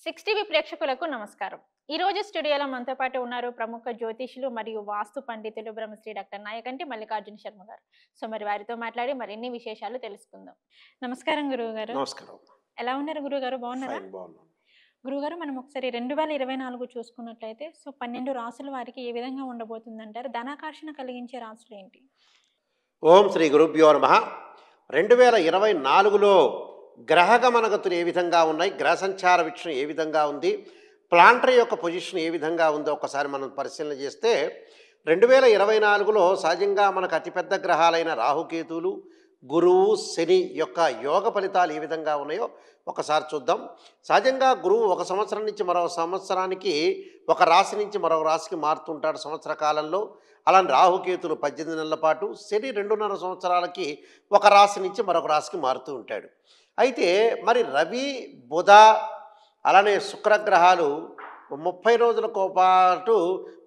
Six TV ప్రేక్షకులకు నమస్కారం. ఈ రోజు స్టూడియోలో మనతో పాటు ఉన్నారు ప్రముఖ జ్యోతిషులు మరియు వాస్తు పండితులు బ్రహ్మశ్రీ డాక్టర్ నాయకంటి మల్లికార్జున శర్మ గారు. సో మరి వారితో మాట్లాడి మరిన్ని విశేషాలు తెలుసుకుందాం. నమస్కారం గురువు గారు. నమస్కారం. ఎలా ఉన్నారు గురువు గారు? బాగున్నారా? ఫైన్ బాగున్నాను. గురుగారు, మనం ఒకసారి 2024 చూసుకున్నట్లయితే 12 రాసుల వారికి ఏ విధంగా ఉండబోతుందంటారు? ధనాకర్షణ కలిగించే రాసులు ఏంటి? ఓం శ్రీ గురుభ్యో నమః. 2024లో గ్రహగమనగతులు ఏ విధంగా ఉన్నాయి, గ్రహ సంచార వీక్షణ ఏ విధంగా ఉంది, ప్లాంటరీ యొక్క పొజిషన్ ఏ విధంగా ఉందో ఒకసారి మనం పరిశీలన చేస్తే 2024లో సహజంగా మనకు అతిపెద్ద గ్రహాలైన రాహుకేతువులు, గురువు, శని యొక్క యోగ ఫలితాలు ఏ విధంగా ఉన్నాయో ఒకసారి చూద్దాం. సహజంగా గురువు ఒక సంవత్సరం నుంచి మరో సంవత్సరానికి ఒక రాశి నుంచి మరొక రాశికి మారుతుంటాడు సంవత్సర కాలంలో. అలానే రాహుకేతులు 18 నెలల పాటు, శని 2.5 సంవత్సరాలకి ఒక రాశి నుంచి మరొక రాశికి మారుతూ ఉంటాడు. అయితే మరి రవి, బుధ అలానే శుక్రగ్రహాలు 30 రోజులతో పాటు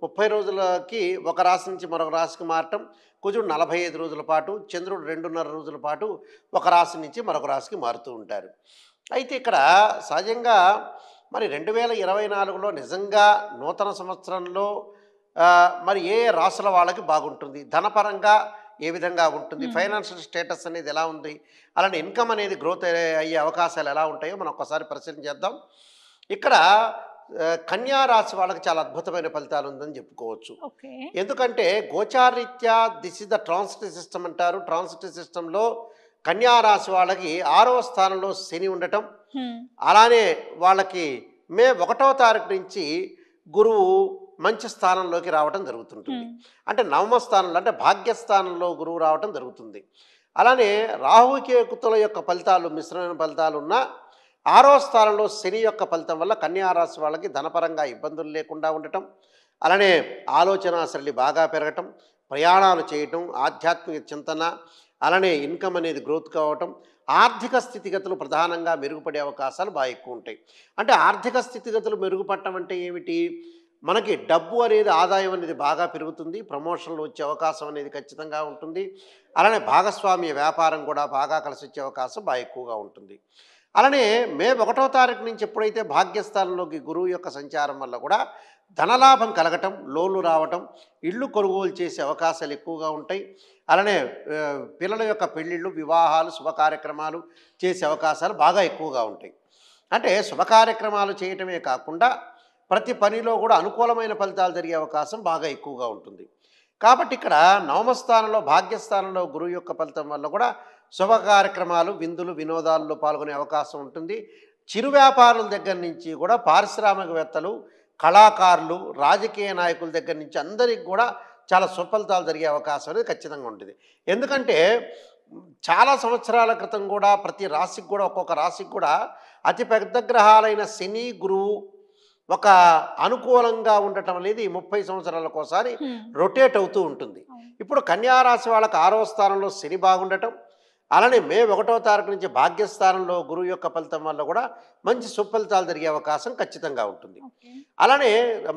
30 రోజులకి ఒక రాశి నుంచి మరొక రాశికి మారటం, కుజుడు 45 రోజుల పాటు, చంద్రుడు 2.5 రోజుల పాటు ఒక రాశి నుంచి మరొక రాశికి మారుతూ ఉంటారు. అయితే ఇక్కడ సహజంగా మరి 2024లో నిజంగా నూతన సంవత్సరంలో మరి ఏ రాసుల వాళ్ళకి బాగుంటుంది, ధనపరంగా ఏ విధంగా ఉంటుంది, ఫైనాన్షియల్ స్టేటస్ అనేది ఎలా ఉంది, అలానే ఇన్కమ్ అనేది గ్రోత్ అయ్యే అవకాశాలు ఎలా ఉంటాయో మనం ఒక్కసారి పరిశీలన చేద్దాం. ఇక్కడ కన్యా రాశి వాళ్ళకి చాలా అద్భుతమైన ఫలితాలు ఉందని చెప్పుకోవచ్చు. ఎందుకంటే గోచారీత్యా this is the transit system అంటారు. ట్రాన్సిట్ సిస్టంలో కన్యా రాశి వాళ్ళకి 6వ స్థానంలో శని ఉండటం, అలానే వాళ్ళకి మే 1వ తారీఖు నుంచి గురువు మంచి స్థానంలోకి రావటం జరుగుతుంటుంది. అంటే నవమ స్థానంలో, అంటే భాగ్యస్థానంలో గురువు రావటం జరుగుతుంది. అలానే రాహుకేతుల యొక్క ఫలితాలు మిశ్రమైన ఫలితాలు ఉన్న 6వ స్థానంలో శని యొక్క ఫలితం వల్ల కన్యా రాశి వాళ్ళకి ధనపరంగా ఇబ్బందులు లేకుండా ఉండటం, అలానే ఆలోచన సరళి బాగా పెరగటం, ప్రయాణాలు చేయటం, ఆధ్యాత్మిక చింతన, అలానే ఇన్కమ్ అనేది గ్రోత్ కావటం, ఆర్థిక స్థితిగతులు ప్రధానంగా మెరుగుపడే అవకాశాలు బాగా ఎక్కువ ఉంటాయి. అంటే ఆర్థిక స్థితిగతులు మెరుగుపడటం అంటే ఏమిటి? మనకి డబ్బు అనేది, ఆదాయం అనేది బాగా పెరుగుతుంది, ప్రమోషన్లు వచ్చే అవకాశం అనేది ఖచ్చితంగా ఉంటుంది. అలానే భాగస్వామ్య వ్యాపారం కూడా బాగా కలిసి వచ్చే అవకాశం బాగా ఎక్కువగా ఉంటుంది. అలానే మే 1వ తారీఖు నుంచి ఎప్పుడైతే భాగ్యస్థానంలోకి గురువు యొక్క సంచారం వల్ల కూడా ధనలాభం కలగటం, లోన్లు రావటం, ఇళ్ళు కొనుగోలు చేసే అవకాశాలు ఎక్కువగా ఉంటాయి. అలానే పిల్లల యొక్క పెళ్ళిళ్ళు, వివాహాలు, శుభ కార్యక్రమాలు చేసే అవకాశాలు బాగా ఎక్కువగా ఉంటాయి. అంటే శుభ కార్యక్రమాలు చేయటమే కాకుండా ప్రతి పనిలో కూడా అనుకూలమైన ఫలితాలు జరిగే అవకాశం బాగా ఎక్కువగా ఉంటుంది. కాబట్టి ఇక్కడ నవమస్థానంలో భాగ్యస్థానంలో గురువు యొక్క ఫలితం వల్ల కూడా శుభ కార్యక్రమాలు, విందులు, వినోదాల్లో పాల్గొనే అవకాశం ఉంటుంది. చిరు వ్యాపారుల దగ్గర నుంచి కూడా పారిశ్రామికవేత్తలు, కళాకారులు, రాజకీయ నాయకుల దగ్గర నుంచి అందరికి కూడా చాలా సుఫలితాలు జరిగే అవకాశం అనేది ఖచ్చితంగా ఉంటుంది. ఎందుకంటే చాలా సంవత్సరాల క్రితం కూడా ప్రతి రాశికి కూడా, ఒక్కొక్క రాశికి కూడా అతిపెద్ద గ్రహాలైన శని, గురువు ఒక అనుకూలంగా ఉండటం అనేది 30 సంవత్సరాలకు ఒకసారి రొటేట్ అవుతూ ఉంటుంది. ఇప్పుడు కన్యా రాశి వాళ్ళకి 6వ స్థానంలో శని బాగుండటం, అలానే మే 1వ తారీఖు నుంచి భాగ్యస్థానంలో గురువు యొక్క ఫలితం వల్ల కూడా మంచి సుఫలితాలు జరిగే అవకాశం ఖచ్చితంగా ఉంటుంది. అలానే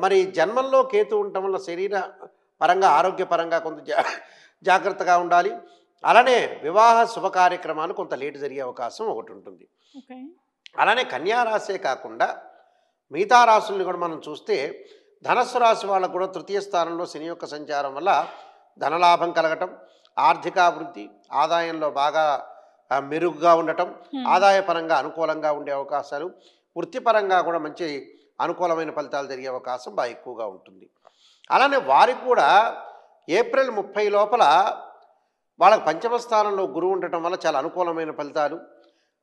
మరి జన్మంలో కేతు ఉండటం వల్ల శరీర పరంగా, ఆరోగ్యపరంగా కొంత జాగ్రత్తగా ఉండాలి. అలానే వివాహ శుభ కార్యక్రమాలు కొంత లేటు జరిగే అవకాశం ఒకటి ఉంటుంది. అలానే కన్యా రాశే కాకుండా మిగతా రాశుల్ని కూడా మనం చూస్తే ధనస్సు రాశి వాళ్ళకు కూడా 3వ స్థానంలో శని యొక్క సంచారం వల్ల ధనలాభం కలగటం, ఆర్థికాభివృద్ధి, ఆదాయంలో బాగా మెరుగుగా ఉండటం, ఆదాయపరంగా అనుకూలంగా ఉండే అవకాశాలు, వృత్తిపరంగా కూడా మంచి అనుకూలమైన ఫలితాలు జరిగే అవకాశం బాగా ఎక్కువగా ఉంటుంది. అలానే వారికి కూడా ఏప్రిల్ 30 లోపల వాళ్ళకి 5వ స్థానంలో గురువు ఉండటం వల్ల చాలా అనుకూలమైన ఫలితాలు,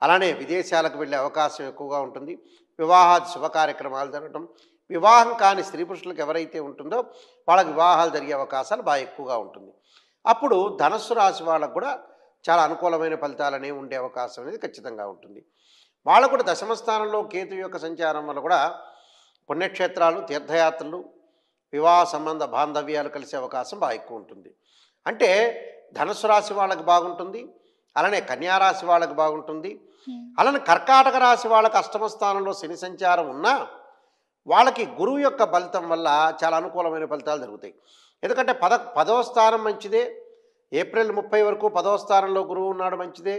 అలానే విదేశాలకు వెళ్ళే అవకాశం ఎక్కువగా ఉంటుంది. వివాహాది శుభ కార్యక్రమాలు జరగటం, వివాహం కాని స్త్రీ పురుషులకు ఎవరైతే ఉంటుందో వాళ్ళకి వివాహాలు జరిగే అవకాశాలు బాగా ఎక్కువగా ఉంటుంది. అప్పుడు ధనస్సు రాశి వాళ్ళకు కూడా చాలా అనుకూలమైన ఫలితాలు అనేవి ఉండే అవకాశం అనేది ఖచ్చితంగా ఉంటుంది. వాళ్ళకు కూడా 10వ స్థానంలో కేతు యొక్క సంచారం వల్ల కూడా పుణ్యక్షేత్రాలు, తీర్థయాత్రలు, వివాహ సంబంధ బాంధవ్యాలు కలిసే అవకాశం బాగా ఎక్కువ ఉంటుంది. అంటే ధనుసు రాశి వాళ్ళకి బాగుంటుంది, అలానే కన్యారాశి వాళ్ళకి బాగుంటుంది. అలానే కర్కాటక రాశి వాళ్ళకి 8వ స్థానంలో శని సంచారం ఉన్నా వాళ్ళకి గురువు యొక్క ఫలితం వల్ల చాలా అనుకూలమైన ఫలితాలు జరుగుతాయి. ఎందుకంటే 10వ స్థానం మంచిదే, ఏప్రిల్ 30 వరకు 10వ స్థానంలో గురువు ఉన్నాడు మంచిదే.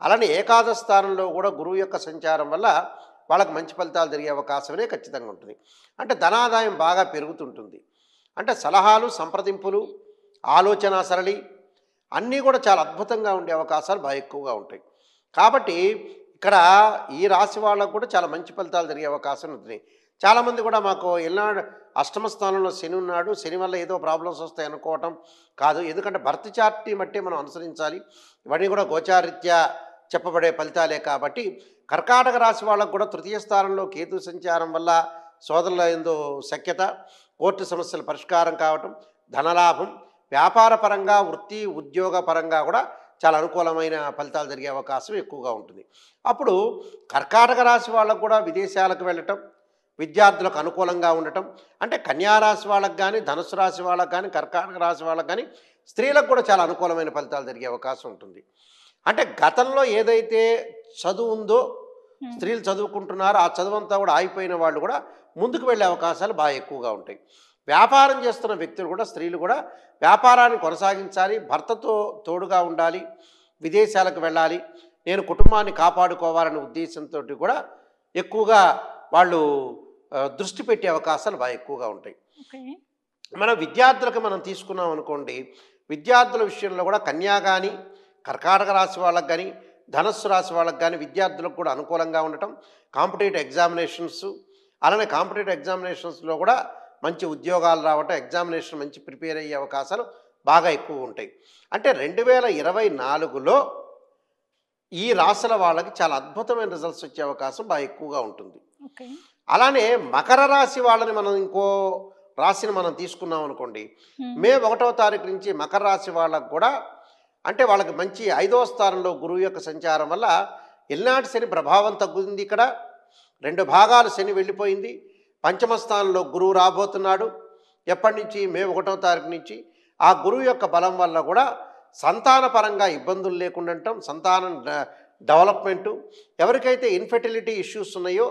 అలానే ఏకాదశ స్థానంలో కూడా గురువు యొక్క సంచారం వల్ల వాళ్ళకి మంచి ఫలితాలు జరిగే అవకాశమే ఖచ్చితంగా ఉంటుంది. అంటే ధనాదాయం బాగా పెరుగుతుంటుంది. అంటే సలహాలు, సంప్రదింపులు, ఆలోచన సరళి అన్నీ కూడా చాలా అద్భుతంగా ఉండే అవకాశాలు బాగా ఎక్కువగా ఉంటాయి. కాబట్టి ఇక్కడ ఈ రాశి వాళ్ళకు కూడా చాలా మంచి ఫలితాలు జరిగే అవకాశం ఉంటుంది. చాలామంది కూడా మాకు ఎల్నాడు అష్టమ స్థానంలో శని ఉన్నాడు, శని వల్ల ఏదో ప్రాబ్లమ్స్ వస్తాయి అనుకోవటం కాదు. ఎందుకంటే భర్త చార్ట్ని బట్టి మనం అనుసరించాలి. ఇవన్నీ కూడా గోచారీత్యా చెప్పబడే ఫలితాలే. కాబట్టి కర్కాటక రాశి వాళ్ళకు కూడా తృతీయ స్థానంలో కేతు సంచారం వల్ల సోదరుల యందు సఖ్యత, కోర్టు సమస్యల పరిష్కారం కావటం, ధనలాభం, వ్యాపార పరంగా, వృత్తి ఉద్యోగ పరంగా కూడా చాలా అనుకూలమైన ఫలితాలు జరిగే అవకాశం ఎక్కువగా ఉంటుంది. అప్పుడు కర్కాటక రాశి వాళ్ళకు కూడా విదేశాలకు వెళ్ళటం, విద్యార్థులకు అనుకూలంగా ఉండటం, అంటే కన్యారాశి వాళ్ళకు కానీ, ధనుసు రాశి వాళ్ళకు కానీ, కర్కాటక రాశి వాళ్ళకు కానీ స్త్రీలకు కూడా చాలా అనుకూలమైన ఫలితాలు జరిగే అవకాశం ఉంటుంది. అంటే గతంలో ఏదైతే చదువు ఉందో, స్త్రీలు చదువుకుంటున్నారో ఆ చదువంతా కూడా ఆగిపోయిన వాళ్ళు కూడా ముందుకు వెళ్ళే అవకాశాలు బాగా ఎక్కువగా ఉంటాయి. వ్యాపారం చేస్తున్న వ్యక్తులు కూడా, స్త్రీలు కూడా వ్యాపారాన్ని కొనసాగించాలి, భర్తతో తోడుగా ఉండాలి, విదేశాలకు వెళ్ళాలి, నేను కుటుంబాన్ని కాపాడుకోవాలనే ఉద్దేశంతో కూడా ఎక్కువగా వాళ్ళు దృష్టి పెట్టే అవకాశాలు బాగా ఎక్కువగా ఉంటాయి. మన విద్యార్థులకు మనం తీసుకున్నాం అనుకోండి, విద్యార్థుల విషయంలో కూడా కన్యా కానీ, కర్కాటక రాశి వాళ్ళకు కానీ, ధనస్సు రాశి వాళ్ళకు కానీ విద్యార్థులకు కూడా అనుకూలంగా ఉండటం, కాంపిటేటివ్ ఎగ్జామినేషన్స్, అలానే కాంపిటేటివ్ ఎగ్జామినేషన్స్లో కూడా మంచి ఉద్యోగాలు రావటం, ఎగ్జామినేషన్ మంచి ప్రిపేర్ అయ్యే అవకాశాలు బాగా ఎక్కువ ఉంటాయి. అంటే 2024లో ఈ రాశుల వాళ్ళకి చాలా అద్భుతమైన రిజల్ట్స్ వచ్చే అవకాశం బాగా ఎక్కువగా ఉంటుంది. అలానే మకర రాశి వాళ్ళని మనం ఇంకో రాశిని మనం తీసుకున్నాం అనుకోండి, మే 1వ తారీఖు నుంచి మకర రాశి వాళ్ళకు కూడా అంటే వాళ్ళకి మంచి 5వ స్థానంలో గురువు యొక్క సంచారం వల్ల ఎల్నాటి శని ప్రభావం తగ్గుతుంది. ఇక్కడ 2 భాగాలు శని వెళ్ళిపోయింది. పంచమ స్థానంలో గురువు రాబోతున్నాడు. ఎప్పటి నుంచి? మే 1వ తారీఖు నుంచి. ఆ గురువు యొక్క బలం వల్ల కూడా సంతానపరంగా ఇబ్బందులు లేకుండా ఉండటం, సంతానం డెవలప్మెంటు, ఎవరికైతే ఇన్ఫెర్టిలిటీ ఇష్యూస్ ఉన్నాయో,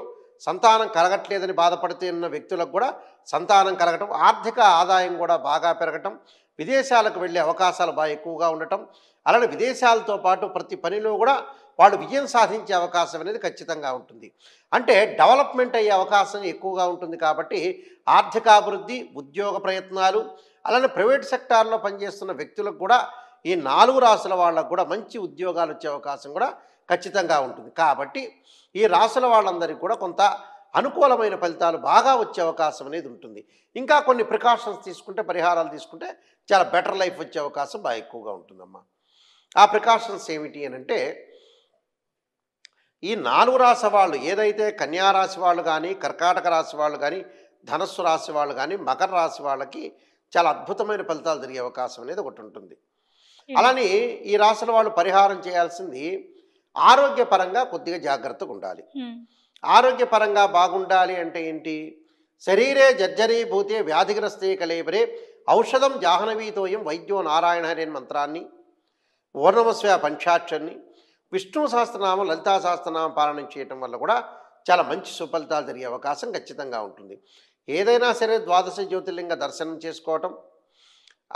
సంతానం కలగట్లేదని బాధపడుతున్న వ్యక్తులకు కూడా సంతానం కలగటం, ఆర్థిక ఆదాయం కూడా బాగా పెరగటం, విదేశాలకు వెళ్ళే అవకాశాలు బాగా ఎక్కువగా ఉండటం, అలానే విదేశాలతో పాటు ప్రతి పనిలో కూడా వాళ్ళు విజయం సాధించే అవకాశం అనేది ఖచ్చితంగా ఉంటుంది. అంటే డెవలప్మెంట్ అయ్యే అవకాశం ఎక్కువగా ఉంటుంది. కాబట్టి ఆర్థికాభివృద్ధి, ఉద్యోగ ప్రయత్నాలు, అలానే ప్రైవేట్ సెక్టార్లో పనిచేస్తున్న వ్యక్తులకు కూడా ఈ 4 రాశుల వాళ్ళకు కూడా మంచి ఉద్యోగాలు వచ్చే అవకాశం కూడా ఖచ్చితంగా ఉంటుంది. కాబట్టి ఈ రాశుల వాళ్ళందరికీ కూడా కొంత అనుకూలమైన ఫలితాలు బాగా వచ్చే అవకాశం అనేది ఉంటుంది. ఇంకా కొన్ని ప్రికాషన్స్ తీసుకుంటే, పరిహారాలు తీసుకుంటే చాలా బెటర్ లైఫ్ వచ్చే అవకాశం బాగా ఎక్కువగా ఉంటుందమ్మా. ఆ ప్రికాషన్స్ ఏమిటి అని అంటే, ఈ 4 రాశి వాళ్ళు ఏదైతే కన్యారాశి వాళ్ళు కానీ, కర్కాటక రాశి వాళ్ళు కానీ, ధనస్సు రాశి వాళ్ళు కానీ, మకర రాశి వాళ్ళకి చాలా అద్భుతమైన ఫలితాలు జరిగే అవకాశం అనేది ఒకటి ఉంటుంది. అలానే ఈ రాశుల వాళ్ళు పరిహారం చేయాల్సింది ఆరోగ్యపరంగా కొద్దిగా జాగ్రత్తగా ఉండాలి. ఆరోగ్యపరంగా బాగుండాలి అంటే ఏంటి? శరీరే జర్జరీభూతే వ్యాధిగ్రస్తే కలేబరే ఔషధం జాహ్నవీతోయం వైద్యో నారాయణ హరి మంత్రాన్ని, ఓర్ణమస్వ పంచాక్షరిని, విష్ణు సహస్రనామం, లలితా సహస్రనామం పారాయణం చేయటం వల్ల కూడా చాలా మంచి సుఫలితాలు జరిగే అవకాశం ఖచ్చితంగా ఉంటుంది. ఏదైనా సరే ద్వాదశ జ్యోతిర్లింగ దర్శనం చేసుకోవటం,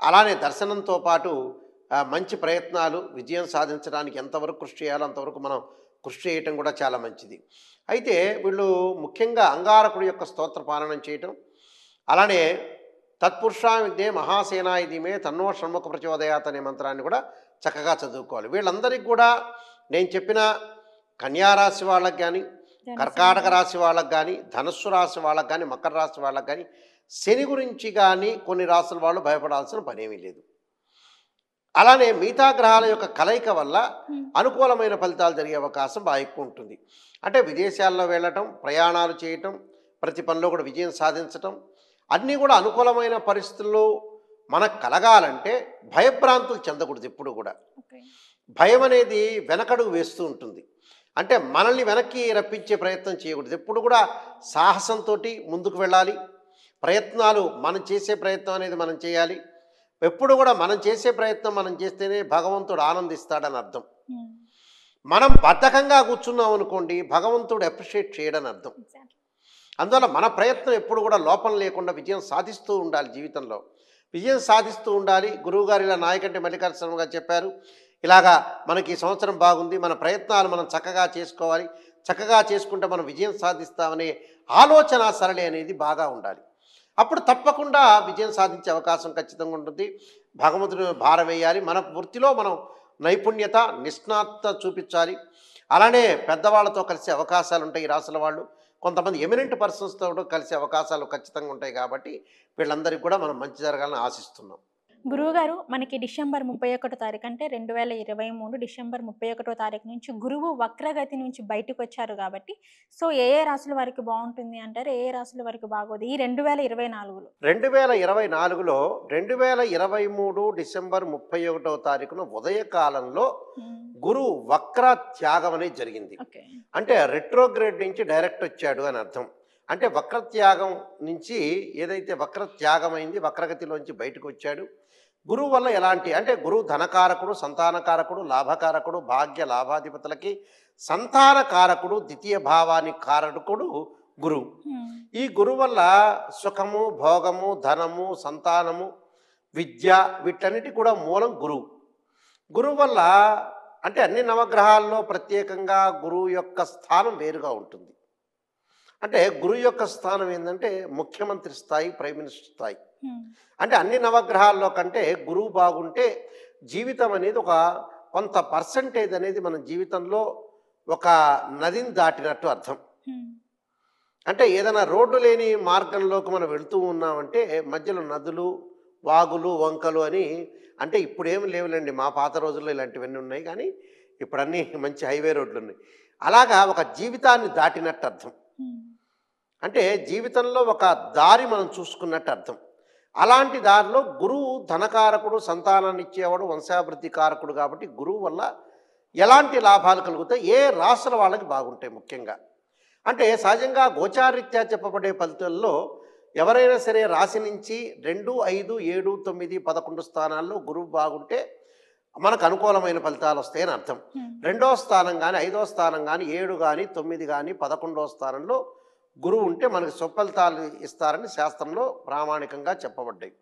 అలానే దర్శనంతో పాటు మంచి ప్రయత్నాలు, విజయం సాధించడానికి ఎంతవరకు కృషి చేయాలో అంతవరకు మనం కృషి చేయటం కూడా చాలా మంచిది. అయితే వీళ్ళు ముఖ్యంగా అంగారకుడి యొక్క స్తోత్ర పారాయణం చేయటం, అలానే తత్పురుషా విద్యే మహాసేనాయుధిమే తన్నో షణ్ముఖ ప్రచోదయాత్ అనే మంత్రాన్ని కూడా చక్కగా చదువుకోవాలి. వీళ్ళందరికీ కూడా నేను చెప్పిన కన్యారాశి వాళ్ళకి కానీ, కర్కాటక రాశి వాళ్ళకి కానీ, ధనుస్సు రాశి వాళ్ళకి కానీ, మకర రాశి వాళ్ళకి కానీ శని గురించి కానీ కొన్ని రాశుల వాళ్ళు భయపడాల్సిన పనేమీ లేదు. అలానే మిగతా గ్రహాల యొక్క కలయిక వల్ల అనుకూలమైన ఫలితాలు జరిగే అవకాశం బాగా ఎక్కువ ఉంటుంది. అంటే విదేశాల్లో వెళ్ళటం, ప్రయాణాలు చేయటం, ప్రతి పనిలో కూడా విజయం సాధించటం, అన్నీ కూడా అనుకూలమైన పరిస్థితుల్లో మనకు కలగాలంటే భయభ్రాంతులు చెందకూడదు. ఎప్పుడు కూడా భయం అనేది వెనకడుగు వేస్తూ ఉంటుంది. అంటే మనల్ని వెనక్కి రప్పించే ప్రయత్నం చేయకూడదు. ఎప్పుడు కూడా సాహసంతో ముందుకు వెళ్ళాలి. ప్రయత్నాలు మనం చేసే ప్రయత్నం అనేది మనం చేయాలి. ఎప్పుడు కూడా మనం చేసే ప్రయత్నం మనం చేస్తేనే భగవంతుడు ఆనందిస్తాడని అర్థం. మనం బద్ధకంగా కూర్చున్నాం అనుకోండి, భగవంతుడు అప్రిషియేట్ చేయడని అర్థం. అందువల్ల మన ప్రయత్నం ఎప్పుడు కూడా లోపం లేకుండా విజయం సాధిస్తూ ఉండాలి. జీవితంలో విజయం సాధిస్తూ ఉండాలి. గురువుగారు ఇలా నాయకంటి మల్లికార్జున శర్మ గారు చెప్పారు, ఇలాగా మనకి ఈ సంవత్సరం బాగుంది, మన ప్రయత్నాలు మనం చక్కగా చేసుకోవాలి, చక్కగా చేసుకుంటే మనం విజయం సాధిస్తామనే ఆలోచన సరళి అనేది బాగా ఉండాలి. అప్పుడు తప్పకుండా విజయం సాధించే అవకాశం ఖచ్చితంగా ఉంటుంది. భగవంతుని భారం వేయాలి. మన వృత్తిలో మనం నైపుణ్యత, నిష్ణాతత చూపించాలి. అలానే పెద్దవాళ్ళతో కలిసే అవకాశాలు ఉంటాయి ఈ రాసుల వాళ్ళు. కొంతమంది ఎమినెంట్ పర్సన్స్తో కూడా కలిసే అవకాశాలు ఖచ్చితంగా ఉంటాయి. కాబట్టి వీళ్ళందరికీ కూడా మనం మంచి జరగాలని ఆశిస్తున్నాం. గురువుగారు మనకి డిసెంబర్ 31 తారీఖు అంటే 2023 డిసెంబర్ 31 తారీఖు నుంచి గురువు వక్రగతి నుంచి బయటకు వచ్చారు కాబట్టి సో ఏ ఏ రాశుల వారికి బాగుంటుంది అంటారు, ఏ ఏ రాశుల వారికి బాగోదు ఈ 2024లో? 2024లో 2023 డిసెంబర్ 31వ తారీఖున ఉదయకాలంలో గురు వక్ర త్యాగం అనేది జరిగింది. ఓకే. అంటే రెట్రోగ్రేడ్ నుంచి డైరెక్ట్ వచ్చాడు అని అర్థం. అంటే వక్రత్యాగం నుంచి ఏదైతే వక్రత్యాగం అయింది, వక్రగతిలోంచి బయటకు వచ్చాడు. గురువు వల్ల ఎలాంటి అంటే గురువు ధనకారకుడు, సంతానకారకుడు, లాభకారకుడు, భాగ్య లాభాధిపతులకి సంతానకారకుడు, ద్వితీయ భావానికి కారకుడు గురువు. ఈ గురువు వల్ల సుఖము, భోగము, ధనము, సంతానము, విద్య వీటన్నిటి కూడా మూలం గురువు. గురువు వల్ల అంటే అన్ని నవగ్రహాల్లో ప్రత్యేకంగా గురువు యొక్క స్థానం వేరుగా ఉంటుంది. అంటే గురువు యొక్క స్థానం ఏంటంటే ముఖ్యమంత్రి స్థాయి, ప్రైమ్ మినిస్టర్ స్థాయి. అంటే అన్ని నవగ్రహాల్లో కంటే గురువు బాగుంటే జీవితం అనేది ఒక కొంత పర్సంటేజ్ అనేది మన జీవితంలో ఒక నదిని దాటినట్టు అర్థం. అంటే ఏదైనా రోడ్డు లేని మార్గంలోకి మనం వెళుతూ ఉన్నామంటే మధ్యలో నదులు, వాగులు, వంకలు అని అంటే ఇప్పుడు ఏమి లేవులేండి, మా పాత రోజుల్లో ఇలాంటివన్నీ ఉన్నాయి. కానీ ఇప్పుడు అన్నీ మంచి హైవే రోడ్లు ఉన్నాయి. అలాగా ఒక జీవితాన్ని దాటినట్టు అర్థం. అంటే జీవితంలో ఒక దారి మనం చూసుకున్నట్టు అర్థం. అలాంటి దారిలో గురువు ధనకారకుడు, సంతానాన్ని ఇచ్చేవాడు, వంశాభివృద్ధి కారకుడు. కాబట్టి గురువు వల్ల ఎలాంటి లాభాలు కలుగుతాయి, ఏ రాసుల వాళ్ళకి బాగుంటాయి ముఖ్యంగా అంటే సహజంగా గోచారీత్యా చెప్పబడే ఫలితాల్లో ఎవరైనా సరే రాశి నుంచి 2, 5, 7, 9, 11 స్థానాల్లో గురువు బాగుంటే మనకు అనుకూలమైన ఫలితాలు వస్తాయని అర్థం. 2వ స్థానం కానీ, 5వ స్థానం కానీ, 7 కానీ, 9 కానీ, 11వ స్థానంలో గురువు ఉంటే మనకు సుఫలితాలు ఇస్తారని శాస్త్రంలో ప్రామాణికంగా చెప్పబడ్డాయి.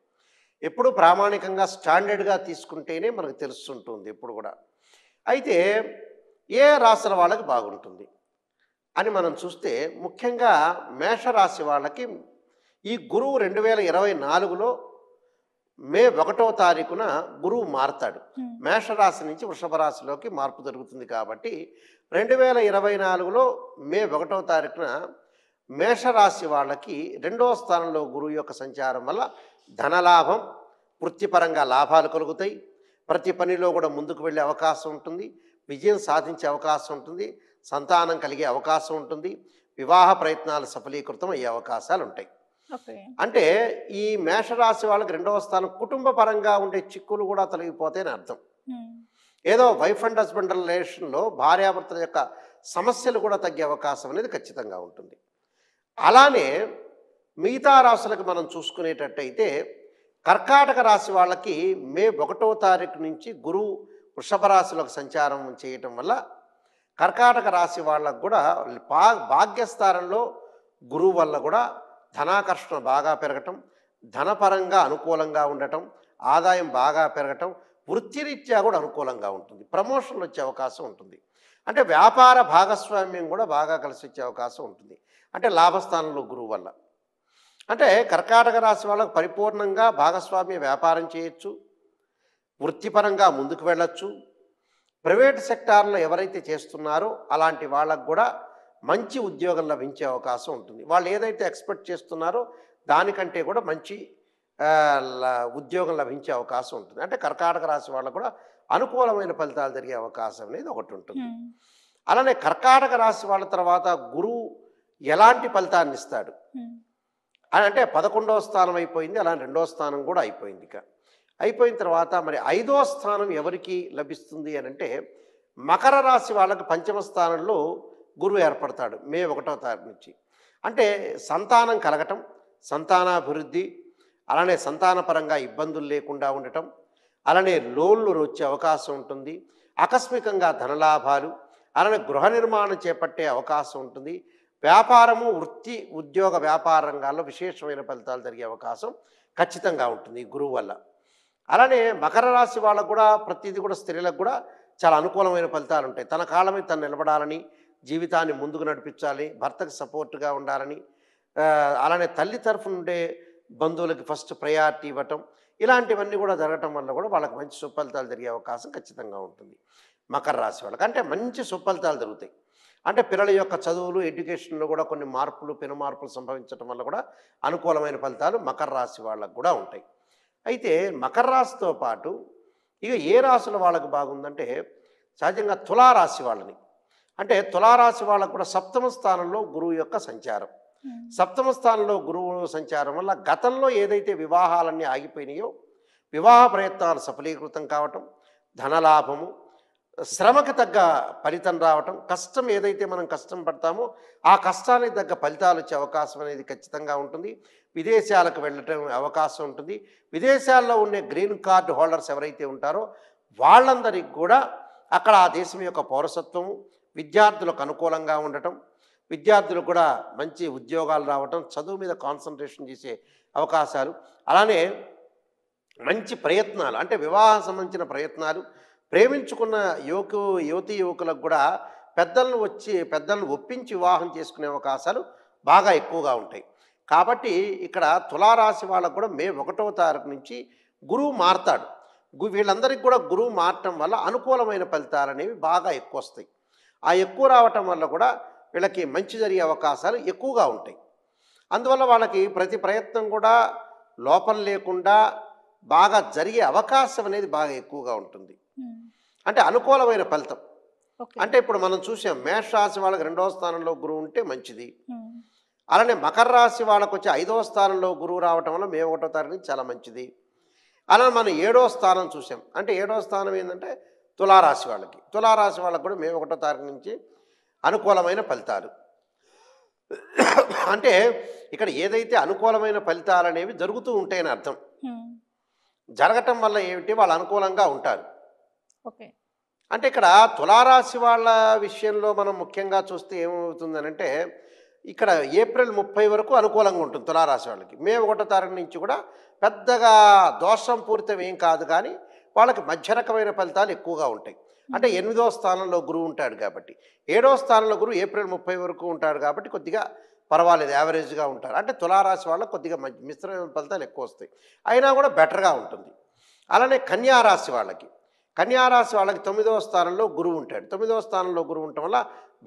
ఎప్పుడు ప్రామాణికంగా స్టాండర్డ్గా తీసుకుంటేనే మనకు తెలుస్తుంటుంది ఎప్పుడు కూడా. అయితే ఏ రాశుల వాళ్ళకి బాగుంటుంది అని మనం చూస్తే ముఖ్యంగా మేషరాశి వాళ్ళకి ఈ గురువు 2024లో మే 1వ తారీఖున గురువు మారుతాడు. మేషరాశి నుంచి వృషభ రాశిలోకి మార్పు జరుగుతుంది. కాబట్టి 2024లో మే 1వ తారీఖున మేషరాశి వాళ్ళకి 2వ స్థానంలో గురువు యొక్క సంచారం వల్ల ధనలాభం, వృత్తిపరంగా లాభాలు కలుగుతాయి. ప్రతి పనిలో కూడా ముందుకు వెళ్ళే అవకాశం ఉంటుంది. విజయం సాధించే అవకాశం ఉంటుంది. సంతానం కలిగే అవకాశం ఉంటుంది. వివాహ ప్రయత్నాలు సఫలీకృతం అయ్యే అవకాశాలు ఉంటాయి. అంటే ఈ మేషరాశి వాళ్ళకి 2వ స్థానం కుటుంబ పరంగా ఉండే చిక్కులు కూడా తొలగిపోతాయని అర్థం. ఏదో వైఫ్ అండ్ హస్బెండ్ రిలేషన్లో భార్యాభర్తల యొక్క సమస్యలు కూడా తగ్గే అవకాశం అనేది ఖచ్చితంగా ఉంటుంది. అలానే మిగతా రాశులకు మనం చూసుకునేటట్టయితే కర్కాటక రాశి వాళ్ళకి మే 1వ తారీఖు నుంచి గురువు వృషభ రాశిలోకి సంచారం చేయటం వల్ల కర్కాటక రాశి వాళ్ళకు కూడా భాగ్యస్థానంలో గురువు వల్ల కూడా ధనాకర్షణ బాగా పెరగటం, ధనపరంగా అనుకూలంగా ఉండటం, ఆదాయం బాగా పెరగటం, వృత్తిరీత్యా కూడా అనుకూలంగా ఉంటుంది. ప్రమోషన్లు వచ్చే అవకాశం ఉంటుంది. అంటే వ్యాపార భాగస్వామ్యం కూడా బాగా కలిసి వచ్చే అవకాశం ఉంటుంది. అంటే లాభస్థానంలో గురువు వల్ల అంటే కర్కాటక రాశి వాళ్ళకు పరిపూర్ణంగా భాగస్వామ్య వ్యాపారం చేయొచ్చు, వృత్తిపరంగా ముందుకు వెళ్ళచ్చు. ప్రైవేట్ సెక్టార్లో ఎవరైతే చేస్తున్నారో అలాంటి వాళ్ళకు కూడా మంచి ఉద్యోగం లభించే అవకాశం ఉంటుంది. వాళ్ళు ఏదైతే ఎక్స్పెక్ట్ చేస్తున్నారో దానికంటే కూడా మంచి ఉద్యోగం లభించే అవకాశం ఉంటుంది. అంటే కర్కాటక రాశి వాళ్ళకు కూడా అనుకూలమైన ఫలితాలు జరిగే అవకాశం అనేది ఒకటి ఉంటుంది. అలానే కర్కాటక రాశి వాళ్ళ తర్వాత గురువు ఎలాంటి ఫలితాన్ని ఇస్తాడు అంటే 11వ స్థానం అయిపోయింది, అలానే 2వ స్థానం కూడా అయిపోయింది. ఇక అయిపోయిన తర్వాత మరి 5వ స్థానం ఎవరికి లభిస్తుంది అని అంటే మకర రాశి వాళ్ళకి 5వ స్థానంలో గురువు ఏర్పడతాడు మే 1వ తారీఖు నుంచి. అంటే సంతానం కలగటం, సంతానాభివృద్ధి, అలానే సంతానపరంగా ఇబ్బందులు లేకుండా ఉండటం, అలానే లోన్లు వచ్చే అవకాశం ఉంటుంది. ఆకస్మికంగా ధనలాభాలు, అలానే గృహ నిర్మాణం చేపట్టే అవకాశం ఉంటుంది. వ్యాపారము, వృత్తి, ఉద్యోగ, వ్యాపార రంగాల్లో విశేషమైన ఫలితాలు జరిగే అవకాశం ఖచ్చితంగా ఉంటుంది ఈ గురువు వల్ల. అలానే మకర రాశి వాళ్ళకు కూడా ప్రతిదీ కూడా స్త్రీలకు కూడా చాలా అనుకూలమైన ఫలితాలు ఉంటాయి. తన కాళ్ళ మీద తను నిలబడాలని, జీవితాన్ని ముందుకు నడిపించాలి, భర్తకు సపోర్ట్గా ఉండాలని, అలానే తల్లి తరఫు నుండే బంధువులకి ఫస్ట్ ప్రయారిటీ ఇవ్వటం, ఇలాంటివన్నీ కూడా జరగటం వల్ల కూడా వాళ్ళకి మంచి సుఫలితాలు జరిగే అవకాశం ఖచ్చితంగా ఉంటుంది. మకర రాశి వాళ్ళకి అంటే మంచి సుఫలితాలు జరుగుతాయి. అంటే పిల్లల యొక్క చదువులు, ఎడ్యుకేషన్లో కూడా కొన్ని మార్పులు, పెను మార్పులు సంభవించడం వల్ల కూడా అనుకూలమైన ఫలితాలు మకర రాశి వాళ్ళకు కూడా ఉంటాయి. అయితే మకర రాశితో పాటు ఇక ఏ రాశుల వాళ్ళకి బాగుందంటే సహజంగా తులారాశి వాళ్ళని, అంటే తులారాశి వాళ్ళకు కూడా సప్తమ స్థానంలో గురువు యొక్క సంచారం. సప్తమ స్థానంలో గురువు సంచారం వల్ల గతంలో ఏదైతే వివాహాలన్నీ ఆగిపోయినాయో వివాహ ప్రయత్నాలు సఫలీకృతం కావటం, ధనలాభము, శ్రమకు తగ్గ ఫలితం రావటం, కష్టం ఏదైతే మనం కష్టం పడతామో ఆ కష్టానికి తగ్గ ఫలితాలు వచ్చే అవకాశం అనేది ఖచ్చితంగా ఉంటుంది. విదేశాలకు వెళ్ళటం అవకాశం ఉంటుంది. విదేశాల్లో ఉండే గ్రీన్ కార్డు హోల్డర్స్ ఎవరైతే ఉంటారో వాళ్ళందరికీ కూడా అక్కడ ఆ దేశం యొక్క పౌరసత్వము, విద్యార్థులకు అనుకూలంగా ఉండటం, విద్యార్థులకు కూడా మంచి ఉద్యోగాలు రావటం, చదువు మీద కాన్సన్ట్రేషన్ చేసే అవకాశాలు, అలానే మంచి ప్రయత్నాలు అంటే వివాహం సంబంధించిన ప్రయత్నాలు, ప్రేమించుకున్న యువతీ యువకులకు కూడా పెద్దలను ఒప్పించి వివాహం చేసుకునే అవకాశాలు బాగా ఎక్కువగా ఉంటాయి. కాబట్టి ఇక్కడ తులారాశి వాళ్ళకు కూడా మే 1వ తారీఖు నుంచి గురువు మారతాడు. వీళ్ళందరికీ కూడా గురువు మారటం వల్ల అనుకూలమైన ఫలితాలు అనేవి బాగా ఎక్కువ వస్తాయి. ఆ ఎక్కువ రావటం వల్ల కూడా వీళ్ళకి మంచి జరిగే అవకాశాలు ఎక్కువగా ఉంటాయి. అందువల్ల వాళ్ళకి ప్రతి ప్రయత్నం కూడా లోపం లేకుండా బాగా జరిగే అవకాశం అనేది బాగా ఎక్కువగా ఉంటుంది. అంటే అనుకూలమైన ఫలితం. అంటే ఇప్పుడు మనం చూసాం మేష రాశి వాళ్ళకి 2వ స్థానంలో గురువు ఉంటే మంచిది. అలానే మకర రాశి వాళ్ళకు వచ్చి 5వ స్థానంలో గురువు రావటం వల్ల మే 1వ తారీఖు చాలా మంచిది. అలానే మనం 7వ స్థానం చూసాం. అంటే 7వ స్థానం ఏంటంటే తులారాశి వాళ్ళకి కూడా మే 1వ తారీఖు నుంచి అనుకూలమైన ఫలితాలు. అంటే ఇక్కడ ఏదైతే అనుకూలమైన ఫలితాలు అనేవి జరుగుతూ ఉంటాయని అర్థం. జరగటం వల్ల ఏమిటి, వాళ్ళు అనుకూలంగా ఉంటారు. అంటే ఇక్కడ తులారాశి వాళ్ళ విషయంలో మనం ముఖ్యంగా చూస్తే ఏమవుతుందనంటే ఇక్కడ ఏప్రిల్ 30 వరకు అనుకూలంగా ఉంటుంది తులారాశి వాళ్ళకి. మే 1వ తారీఖు నుంచి కూడా పెద్దగా దోషం పూరితం ఏం కాదు, కానీ వాళ్ళకి మధ్య రకమైన ఫలితాలు ఎక్కువగా ఉంటాయి. అంటే 8వ స్థానంలో గురువు ఉంటాడు కాబట్టి, 7వ స్థానంలో గురువు ఏప్రిల్ 30 వరకు ఉంటాడు కాబట్టి కొద్దిగా పర్వాలేదు, యావరేజ్గా ఉంటారు. అంటే తులారాశి వాళ్ళకి కొద్దిగా మిశ్రమైన ఫలితాలు ఎక్కువ వస్తాయి, అయినా కూడా బెటర్గా ఉంటుంది. అలానే కన్యారాశి వాళ్ళకి 9వ స్థానంలో గురువు ఉంటాడు. 9వ స్థానంలో గురువు ఉండటం వల్ల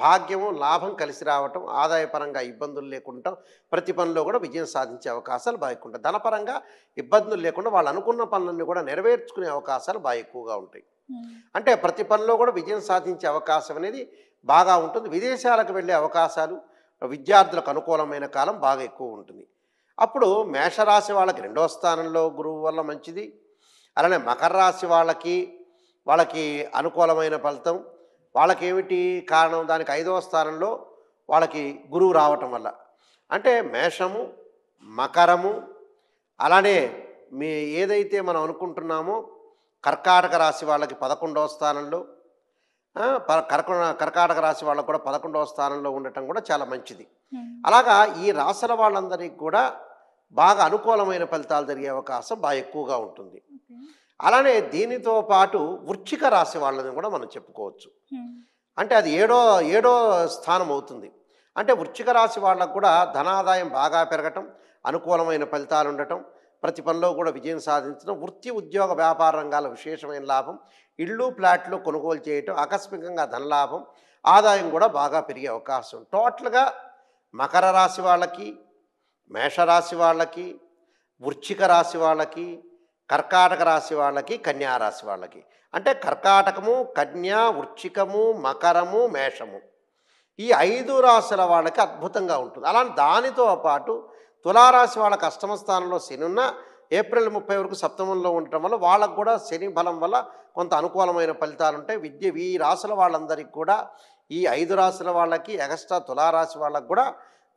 భాగ్యము, లాభం కలిసి రావటం, ఆదాయపరంగా ఇబ్బందులు లేకుండా ప్రతి పనిలో కూడా విజయం సాధించే అవకాశాలు బాగా ఎక్కువ ఉంటాయి. ధనపరంగా ఇబ్బందులు లేకుండా వాళ్ళు అనుకున్న పనులన్నీ కూడా నెరవేర్చుకునే అవకాశాలు బాగా ఎక్కువగా ఉంటాయి. అంటే ప్రతి పనిలో కూడా విజయం సాధించే అవకాశం అనేది బాగా ఉంటుంది. విదేశాలకు వెళ్ళే అవకాశాలు, విద్యార్థులకు అనుకూలమైన కాలం బాగా ఎక్కువ ఉంటుంది. అప్పుడు మేషరాశి వాళ్ళకి 2వ స్థానంలో గురువు వల్ల మంచిది. అలానే మకర రాశి వాళ్ళకి అనుకూలమైన ఫలితం. వాళ్ళకేమిటి కారణం, దానికి 5వ స్థానంలో వాళ్ళకి గురువు రావటం వల్ల. అంటే మేషము, మకరము, అలానే ఏదైతే మనం అనుకుంటున్నామో కర్కాటక రాశి వాళ్ళకి 11వ స్థానంలో, కర్కాటక రాశి వాళ్ళకు కూడా 11వ స్థానంలో ఉండటం కూడా చాలా మంచిది. అలాగా ఈ రాశుల వాళ్ళందరికీ కూడా బాగా అనుకూలమైన ఫలితాలు జరిగే అవకాశం బాగా ఎక్కువగా ఉంటుంది. అలానే దీనితో పాటు వృశ్చిక రాశి వాళ్ళని కూడా మనం చెప్పుకోవచ్చు. అంటే అది ఏడో స్థానం అవుతుంది. అంటే వృశ్చిక రాశి వాళ్ళకు కూడా ధనాదాయం బాగా పెరగటం, అనుకూలమైన ఫలితాలు ఉండటం, ప్రతి పనిలో కూడా విజయం సాధించడం, వృత్తి, ఉద్యోగ, వ్యాపార రంగాల విశేషమైన లాభం, ఇళ్ళు, ప్లాట్లు కొనుగోలు చేయటం, ఆకస్మికంగా ధనలాభం, ఆదాయం కూడా బాగా పెరిగే అవకాశం. టోటల్గా మకర రాశి వాళ్ళకి, మేషరాశి వాళ్ళకి, వృశ్చిక రాశి వాళ్ళకి, కర్కాటక రాశి వాళ్ళకి, కన్యారాశి వాళ్ళకి, అంటే కర్కాటకము, కన్యా, వృశ్చికము, మకరము, మేషము, ఈ 5 రాశుల వాళ్ళకి అద్భుతంగా ఉంటుంది. అలా దానితో పాటు తులారాశి వాళ్ళకి 8వ స్థానంలో శని ఉన్న ఏప్రిల్ 30 వరకు సప్తమంలో ఉండటం వల్ల వాళ్ళకు కూడా శని బలం వల్ల కొంత అనుకూలమైన ఫలితాలు ఉంటాయి. ఈ రాశుల వాళ్ళందరికీ కూడా, ఈ 5 రాశుల వాళ్ళకి ఎక్స్ట్రా తులారాశి వాళ్ళకు కూడా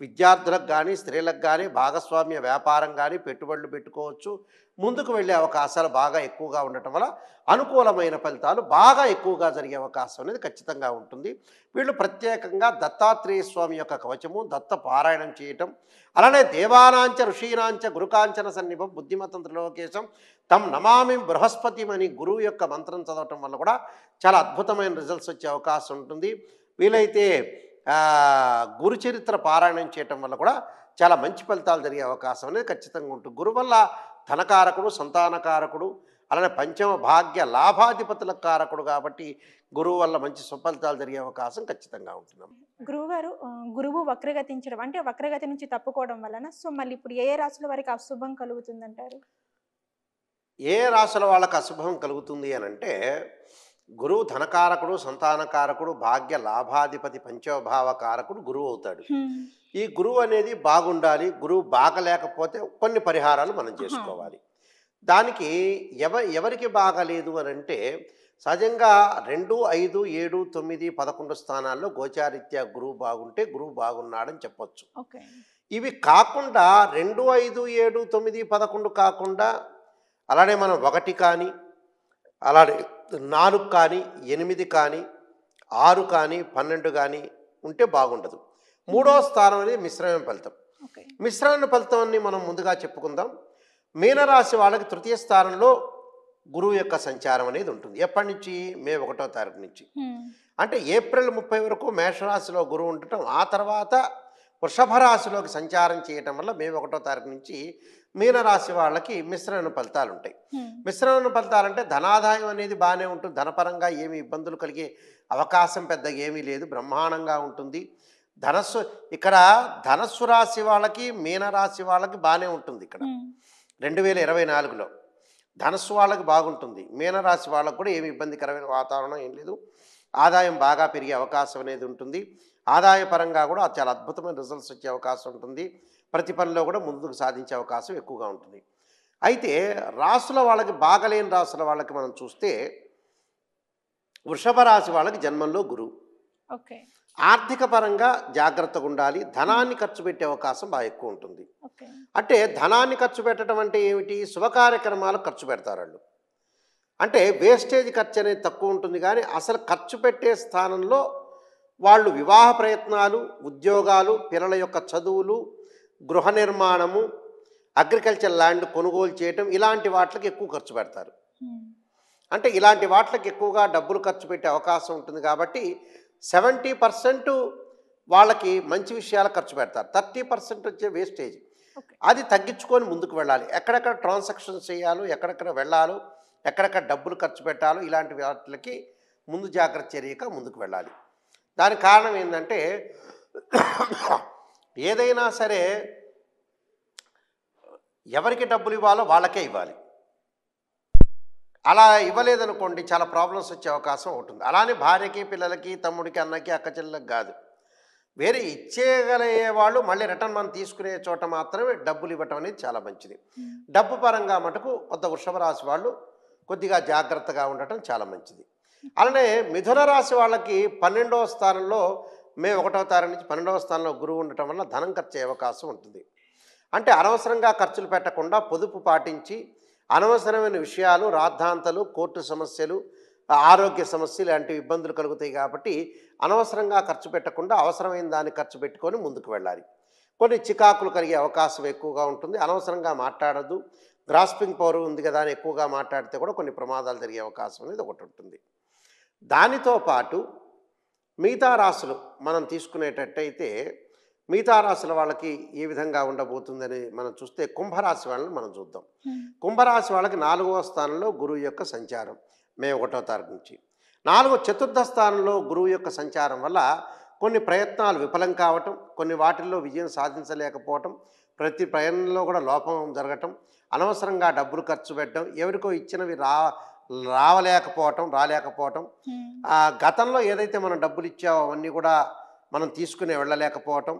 విద్యార్థులకు కానీ, స్త్రీలకు కానీ, భాగస్వామ్య వ్యాపారం కానీ పెట్టుబడులు పెట్టుకోవచ్చు, ముందుకు వెళ్ళే అవకాశాలు బాగా ఎక్కువగా ఉండటం వల్ల అనుకూలమైన ఫలితాలు బాగా ఎక్కువగా జరిగే అవకాశం అనేది ఖచ్చితంగా ఉంటుంది. వీళ్ళు ప్రత్యేకంగా దత్తాత్రేయ స్వామి యొక్క కవచము, దత్త పారాయణం చేయటం, అలానే దేవానాంచ ఋషీనాంచ గురుకాంచన సన్నిభం బుద్ధిమతం త్రిలోకేశం తం నమామి బృహస్పతి అని గురువు యొక్క మంత్రం చదవటం వల్ల కూడా చాలా అద్భుతమైన రిజల్ట్స్ వచ్చే అవకాశం ఉంటుంది. వీలైతే గురు చరిత్ర పారాయణం చేయటం వల్ల కూడా చాలా మంచి ఫలితాలు జరిగే అవకాశం అనేది ఖచ్చితంగా ఉంటుంది. గురువు వల్ల ధనకారకుడు, సంతానకారకుడు, అలానే పంచమ భాగ్య లాభాధిపతుల కారకుడు కాబట్టి గురువు వల్ల మంచి సుఫలితాలు జరిగే అవకాశం ఖచ్చితంగా ఉంటుంది. గురువుగారు గురువు వక్రగతించడం అంటే వక్రగతి నుంచి తప్పుకోవడం వలన సో మళ్ళీ ఇప్పుడు ఏ రాశుల వారికి అశుభం కలుగుతుందంటారు? ఏ రాశుల వాళ్ళకి అశుభం కలుగుతుంది అని అంటే, గురువు ధనకారకుడు, సంతానకారకుడు, భాగ్య లాభాధిపతి, పంచభావ కారకుడు గురువు అవుతాడు. ఈ గురువు అనేది బాగుండాలి. గురువు బాగలేకపోతే కొన్ని పరిహారాలు మనం చేసుకోవాలి. దానికి ఎవరికి బాగలేదు అని అంటే, సహజంగా 2, 5, 7, 9, 11 స్థానాల్లో గోచారీత్యా గురువు బాగుంటే గురువు బాగున్నాడని చెప్పొచ్చు. ఇవి కాకుండా 2, 5, 7, 9, 11 కాకుండా అలానే మనం 1 కానీ, అలానే 4 కానీ, 8 కానీ, 6 కానీ, 12 కానీ ఉంటే బాగుండదు. 3వ స్థానం అనేది మిశ్రమ ఫలితం. మిశ్రమ ఫలితాన్ని మనం ముందుగా చెప్పుకుందాం. మీనరాశి వాళ్ళకి 3వ స్థానంలో గురువు యొక్క సంచారం అనేది ఉంటుంది. ఎప్పటి నుంచి? మే 1వ తారీఖు నుంచి. అంటే ఏప్రిల్ 30 వరకు మేషరాశిలో గురువు ఉండటం, ఆ తర్వాత వృషభ రాశిలోకి సంచారం చేయటం వల్ల మే 1వ తారీఖు నుంచి మీనరాశి వాళ్ళకి మిశ్రమ ఫలితాలు ఉంటాయి. మిశ్రమ ఫలితాలు అంటే ధనాదాయం అనేది బాగానే ఉంటుంది. ధనపరంగా ఏమి ఇబ్బందులు కలిగే అవకాశం పెద్దగా ఏమీ లేదు, బ్రహ్మాండంగా ఉంటుంది. ఇక్కడ ధనస్సు రాశి వాళ్ళకి, మీనరాశి వాళ్ళకి బాగానే ఉంటుంది. ఇక్కడ 2024లో ధనస్సు వాళ్ళకి బాగుంటుంది. మీనరాశి వాళ్ళకు కూడా ఏమి ఇబ్బందికరమైన వాతావరణం ఏం లేదు. ఆదాయం బాగా పెరిగే అవకాశం అనేది ఉంటుంది. ఆదాయపరంగా కూడా చాలా అద్భుతమైన రిజల్ట్స్ వచ్చే అవకాశం ఉంటుంది. ప్రతి పనిలో కూడా ముందుకు సాధించే అవకాశం ఎక్కువగా ఉంటుంది. అయితే రాశుల వాళ్ళకి బాగలేని రాశుల వాళ్ళకి మనం చూస్తే, వృషభ రాశి వాళ్ళకి జన్మంలో గురువు. ఆర్థిక పరంగా జాగ్రత్తగా ఉండాలి. ధనాన్ని ఖర్చు పెట్టే అవకాశం బాగా ఎక్కువ ఉంటుంది. అంటే ధనాన్ని ఖర్చు పెట్టడం అంటే ఏమిటి? శుభ కార్యక్రమాలకు ఖర్చు పెడతారు వాళ్ళు. అంటే వేస్టేజ్ ఖర్చు అనేది తక్కువ ఉంటుంది, కానీ అసలు ఖర్చు పెట్టే స్థానంలో వాళ్ళు వివాహ ప్రయత్నాలు, ఉద్యోగాలు, పిల్లల యొక్క చదువులు, గృహ నిర్మాణము, అగ్రికల్చర్ ల్యాండ్ కొనుగోలు చేయటం, ఇలాంటి వాటికి ఎక్కువ ఖర్చు పెడతారు. అంటే ఇలాంటి వాటికి ఎక్కువగా డబ్బులు ఖర్చు పెట్టే అవకాశం ఉంటుంది. కాబట్టి 70% వాళ్ళకి మంచి విషయాలు ఖర్చు పెడతారు. 30% వచ్చే వేస్టేజ్. అది తగ్గించుకొని ముందుకు వెళ్ళాలి. ఎక్కడెక్కడ ట్రాన్సాక్షన్స్ చేయాలో, ఎక్కడెక్కడ వెళ్ళాలో, ఎక్కడెక్కడ డబ్బులు ఖర్చు పెట్టాలో, ఇలాంటి వాటికి ముందు జాగ్రత్త చర్యగా ముందుకు వెళ్ళాలి. దానికి కారణం ఏంటంటే, ఏదైనా సరే ఎవరికి డబ్బులు ఇవ్వాలో వాళ్ళకే ఇవ్వాలి. అలా ఇవ్వలేదనుకోండి చాలా ప్రాబ్లమ్స్ వచ్చే అవకాశం ఉంటుంది. అలానే భార్యకి, పిల్లలకి, తమ్ముడికి, అన్నకి, అక్క చెల్లెలకు కాదు, వేరే ఇచ్చేయగలిగే వాళ్ళు మళ్ళీ రిటర్న్ మనం తీసుకునే చోట మాత్రమే డబ్బులు ఇవ్వటం అనేది చాలా మంచిది. డబ్బు పరంగా మటుకు కొంత వృషభ రాశి వాళ్ళు కొద్దిగా జాగ్రత్తగా ఉండటం చాలా మంచిది. అలానే మిథున రాశి వాళ్ళకి 12వ స్థానంలో మే 1వ తారీఖు నుంచి 12వ స్థానంలో గురువు ఉండటం వల్ల ధనం ఖర్చు అయ్యే అవకాశం ఉంటుంది. అంటే అనవసరంగా ఖర్చులు పెట్టకుండా పొదుపు పాటించి, అనవసరమైన విషయాలు, రాద్ధాంతలు, కోర్టు సమస్యలు, ఆరోగ్య సమస్యలు లాంటి ఇబ్బందులు కలుగుతాయి. కాబట్టి అనవసరంగా ఖర్చు పెట్టకుండా అవసరమైన దాన్ని ఖర్చు పెట్టుకొని ముందుకు వెళ్ళాలి. కొన్ని చికాకులు కలిగే అవకాశం ఎక్కువగా ఉంటుంది. అనవసరంగా మాట్లాడద్దు. గ్రాస్పింగ్ పవర్ ఉంది కదా అని ఎక్కువగా మాట్లాడితే కూడా కొన్ని ప్రమాదాలు జరిగే అవకాశం అనేది ఒకటి ఉంటుంది. దానితో పాటు మిగతా రాశులు మనం తీసుకునేటట్టయితే, మిగతా రాశుల వాళ్ళకి ఏ విధంగా ఉండబోతుందని మనం చూస్తే, కుంభరాశి వాళ్ళని మనం చూద్దాం. కుంభరాశి వాళ్ళకి 4వ స్థానంలో గురువు యొక్క సంచారం మే 1వ తారీఖు నుంచి. 4వ స్థానంలో గురువు యొక్క సంచారం వల్ల కొన్ని ప్రయత్నాలు విఫలం కావటం, కొన్ని వాటిల్లో విజయం సాధించలేకపోవటం, ప్రతి ప్రయాణంలో కూడా లోపం జరగటం, అనవసరంగా డబ్బులు ఖర్చు పెట్టడం, ఎవరికో ఇచ్చినవి రాలేకపోవటం, గతంలో ఏదైతే మనం డబ్బులు ఇచ్చామో అవన్నీ కూడా మనం తీసుకుని వెళ్ళలేకపోవటం,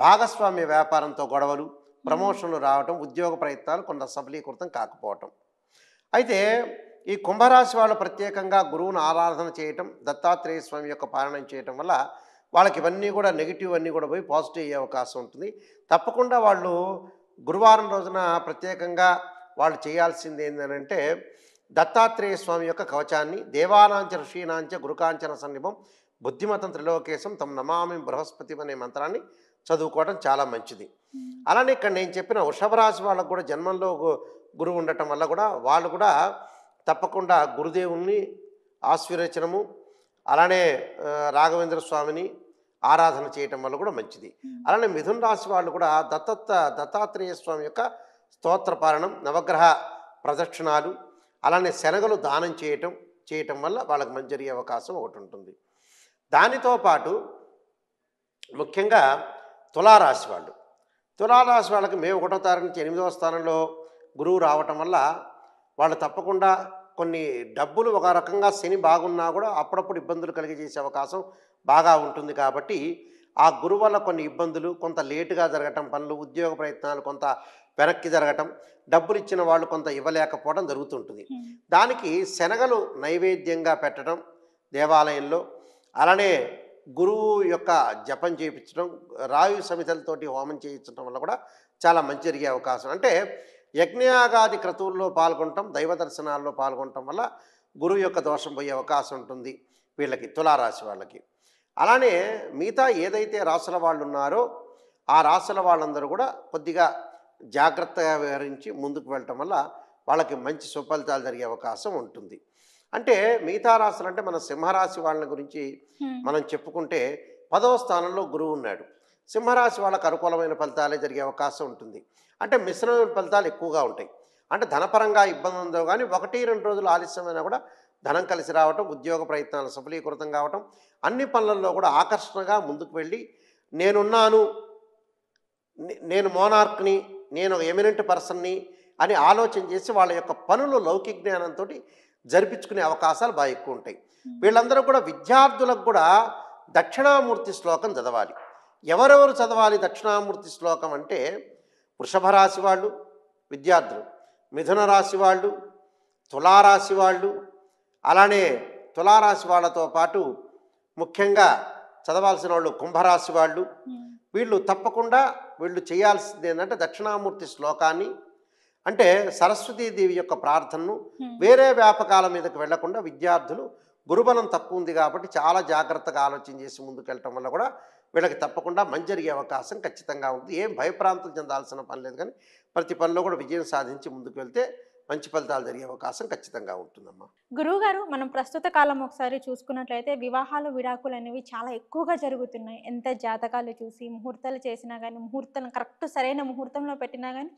భాగస్వామ్య వ్యాపారంతో గొడవలు, ప్రమోషన్లు రావటం, ఉద్యోగ ప్రయత్నాలు కొంత సఫలీకృతం కాకపోవటం. అయితే ఈ కుంభరాశి వాళ్ళు ప్రత్యేకంగా గురువును ఆరాధన చేయటం, దత్తాత్రేయ స్వామి యొక్క పాలన చేయటం వల్ల వాళ్ళకి ఇవన్నీ కూడా నెగిటివ్ అన్నీ కూడా పోయి పాజిటివ్ అయ్యే అవకాశం ఉంటుంది. తప్పకుండా వాళ్ళు గురువారం రోజున ప్రత్యేకంగా వాళ్ళు చేయాల్సింది ఏంటంటే, దత్తాత్రేయ స్వామి యొక్క కవచాన్ని, దేవానాంచ ఋషీనాంచ గురుకాంచన సన్నిభం బుద్ధిమతం త్రిలోకేశం తమ నమామి బృహస్పతి అనే మంత్రాన్ని చదువుకోవడం చాలా మంచిది. అలానే ఇక్కడ నేను చెప్పిన వృషభ రాశి వాళ్ళకు కూడా జన్మంలో గురువు ఉండటం వల్ల కూడా వాళ్ళు కూడా తప్పకుండా గురుదేవుణ్ణి ఆశీర్వచనము, అలానే రాఘవేంద్ర స్వామిని, ఆరాధన చేయటం వల్ల కూడా మంచిది. అలానే మిథున రాశి వాళ్ళు కూడా దత్తాత్రేయ స్వామి యొక్క స్తోత్ర పారణం, నవగ్రహ ప్రదక్షిణాలు, అలానే శనగలు దానం చేయటం వల్ల వాళ్ళకి మంచి జరిగే అవకాశం ఒకటి ఉంటుంది. దానితో పాటు ముఖ్యంగా తులారాశి వాళ్ళకి మే 1వ తారీఖు నుంచి 8వ స్థానంలో గురువు రావటం వల్ల వాళ్ళు తప్పకుండా కొన్ని డబ్బులు, ఒక రకంగా శని బాగున్నా కూడా అప్పుడప్పుడు ఇబ్బందులు కలిగజేసే అవకాశం బాగా ఉంటుంది. కాబట్టి ఆ గురువు వల్ల కొన్ని ఇబ్బందులు, కొంత లేటుగా జరగటం, పనులు, ఉద్యోగ ప్రయత్నాలు కొంత వెనక్కి జరగటం, డబ్బులు ఇచ్చిన వాళ్ళు కొంత ఇవ్వలేకపోవడం జరుగుతుంటుంది. దానికి శనగలు నైవేద్యంగా పెట్టడం దేవాలయంలో, అలానే గురువు యొక్క జపం చేయించడం, రాయు సమితలతోటి హోమం చేయించడం వల్ల కూడా చాలా మంచి జరిగే అవకాశం. అంటే యజ్ఞయాగాది క్రతువుల్లో పాల్గొనటం, దైవ దర్శనాల్లో పాల్గొనటం వల్ల గురువు యొక్క దోషం పోయే అవకాశం ఉంటుంది వీళ్ళకి, తులారాశి వాళ్ళకి. అలానే మిగతా ఏదైతే రాసుల వాళ్ళు ఉన్నారో ఆ రాసుల వాళ్ళందరూ కూడా కొద్దిగా జాగ్రత్తగా వ్యవహరించి ముందుకు వెళ్ళటం వల్ల వాళ్ళకి మంచి సుఫలితాలు జరిగే అవకాశం ఉంటుంది. అంటే మిగతా రాశులు అంటే మన సింహరాశి వాళ్ళ గురించి మనం చెప్పుకుంటే 10వ స్థానంలో గురువు ఉన్నాడు. సింహరాశి వాళ్ళకు అనుకూలమైన ఫలితాలే జరిగే అవకాశం ఉంటుంది. అంటే మిశ్రమైన ఫలితాలు ఎక్కువగా ఉంటాయి. అంటే ధనపరంగా ఇబ్బంది ఉందో కానీ 1-2 రోజులు ఆలస్యమైనా కూడా ధనం కలిసి రావటం, ఉద్యోగ ప్రయత్నాలు సఫలీకృతం కావటం, అన్ని పనులలో కూడా ఆకర్షణగా ముందుకు వెళ్ళి నేనున్నాను, నేను మోనార్క్ని, నేను ఎమినెంట్ పర్సన్ని అని ఆలోచన చేసి వాళ్ళ యొక్క పనులు లౌకిక జ్ఞానంతో జరిపించుకునే అవకాశాలు బాగా ఎక్కువ ఉంటాయి. వీళ్ళందరూ కూడా విద్యార్థులకు కూడా దక్షిణామూర్తి శ్లోకం చదవాలి. ఎవరెవరు చదవాలి దక్షిణామూర్తి శ్లోకం అంటే వృషభ రాశి వాళ్ళు విద్యార్థులు, మిథున రాశి వాళ్ళు, తులారాశి వాళ్ళు, అలానే తులారాశి వాళ్ళతో పాటు ముఖ్యంగా చదవాల్సిన వాళ్ళు కుంభరాశి వాళ్ళు. వీళ్ళు తప్పకుండా చేయాల్సింది ఏంటంటే దక్షిణామూర్తి శ్లోకాన్ని, అంటే సరస్వతీదేవి యొక్క ప్రార్థనను, వేరే వ్యాపకాల మీదకి వెళ్లకుండా విద్యార్థులు గురుబలం తక్కువ ఉంది కాబట్టి చాలా జాగ్రత్తగా ఆలోచన చేసి ముందుకెళ్ళటం వల్ల కూడా వీళ్ళకి తప్పకుండా మంచి జరిగే అవకాశం ఖచ్చితంగా ఉంది. ఏం భయప్రాంతం చెందాల్సిన పని లేదు, కానీ ప్రతి పనిలో కూడా విజయం సాధించి ముందుకు వెళ్తే మంచి ఫలితాలు జరిగే అవకాశం ఖచ్చితంగా ఉంటుందమ్మా. గురువుగారు, మనం ప్రస్తుత కాలం ఒకసారి చూసుకున్నట్లయితే వివాహాలు, విడాకులు అనేవి చాలా ఎక్కువగా జరుగుతున్నాయి. ఎంత జాతకాలు చూసి ముహూర్తాలు చేసినా కానీ, ముహూర్తం కరెక్ట్ సరైన ముహూర్తంలో పెట్టినా కానీ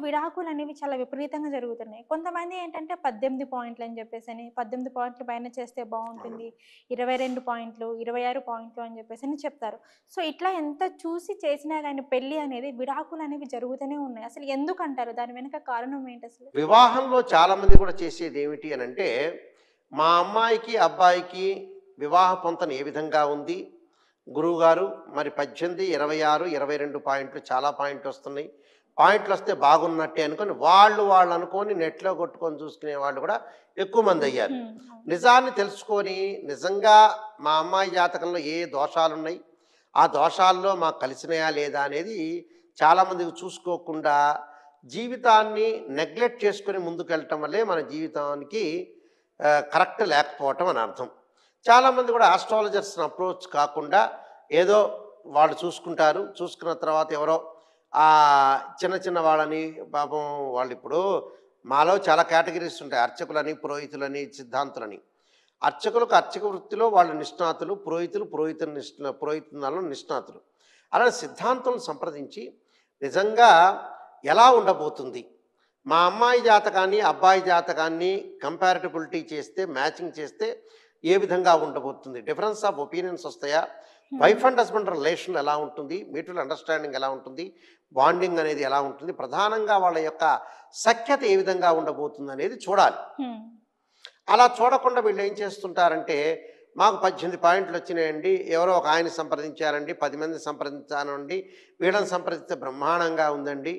విడాకులు అనేవి చాలా విపరీతంగా జరుగుతున్నాయి. కొంతమంది ఏంటంటే 18 పాయింట్లు అని చెప్పేసి, 18 పాయింట్ల పైన చేస్తే బాగుంటుంది, 22 పాయింట్లు, 26 పాయింట్లు అని చెప్పేసి చెప్తారు. సో ఇట్లా ఎంత చూసి చేసినా కానీ పెళ్లి అనేది, విడాకులు అనేవి జరుగుతూనే ఉన్నాయి. అసలు ఎందుకు అంటారు? దాని వెనుక కారణం ఏంటి? అసలు వివాహంలో చాలామంది కూడా చేసేది ఏమిటి అని అంటే, మా అమ్మాయికి అబ్బాయికి వివాహ పొంతన ఏ విధంగా ఉంది గురువుగారు, మరి 18, 26, 22 పాయింట్లు, చాలా పాయింట్లు వస్తున్నాయి, పాయింట్లు వస్తే బాగున్నట్టే అనుకొని వాళ్ళు అనుకొని నెట్లో కొట్టుకొని చూసుకునే వాళ్ళు కూడా ఎక్కువ మంది అయ్యారు. నిజాన్ని తెలుసుకొని నిజంగా మా అమ్మాయి జాతకంలో ఏ దోషాలు ఉన్నాయి, ఆ దోషాల్లో మాకు కలిసినాయా లేదా అనేది చాలామందికి చూసుకోకుండా జీవితాన్ని నెగ్లెక్ట్ చేసుకుని ముందుకు వెళ్ళటం వల్లే మన జీవితానికి కరెక్ట్ లేకపోవటం అని అర్థం. చాలామంది కూడా ఆస్ట్రాలజర్స్ని అప్రోచ్ కాకుండా ఏదో వాళ్ళు చూసుకుంటారు, చూసుకున్న తర్వాత ఎవరో చిన్న వాళ్ళని, పాపం వాళ్ళు ఇప్పుడు మాలో చాలా కేటగిరీస్ ఉంటాయి, అర్చకులని, పురోహితులని, సిద్ధాంతులని. అర్చకులకు అర్చక వృత్తిలో వాళ్ళు నిష్ణాతులు, పురోహితులలో నిష్ణాతులు. అలానే సిద్ధాంతులను సంప్రదించి నిజంగా ఎలా ఉండబోతుంది, మా అమ్మాయి జాతకాన్ని అబ్బాయి జాతకాన్ని కంపారిటబిలిటీ చేస్తే, మ్యాచింగ్ చేస్తే ఏ విధంగా ఉండబోతుంది, డిఫరెన్స్ ఆఫ్ ఒపీనియన్స్ వస్తాయా, వైఫ్ అండ్ హస్బెండ్ రిలేషన్ ఎలా ఉంటుంది, మ్యూచువల్ అండర్స్టాండింగ్ ఎలా ఉంటుంది, బాండింగ్ అనేది ఎలా ఉంటుంది, ప్రధానంగా వాళ్ళ యొక్క సఖ్యత ఏ విధంగా ఉండబోతుంది అనేది చూడాలి. అలా చూడకుండా వీళ్ళు ఏం చేస్తుంటారంటే, మాకు 18 పాయింట్లు వచ్చినాయండి, ఎవరో ఒక ఆయన సంప్రదించారండి, 10 మంది సంప్రదించానండి, వీళ్ళని సంప్రదిస్తే బ్రహ్మాండంగా ఉందండి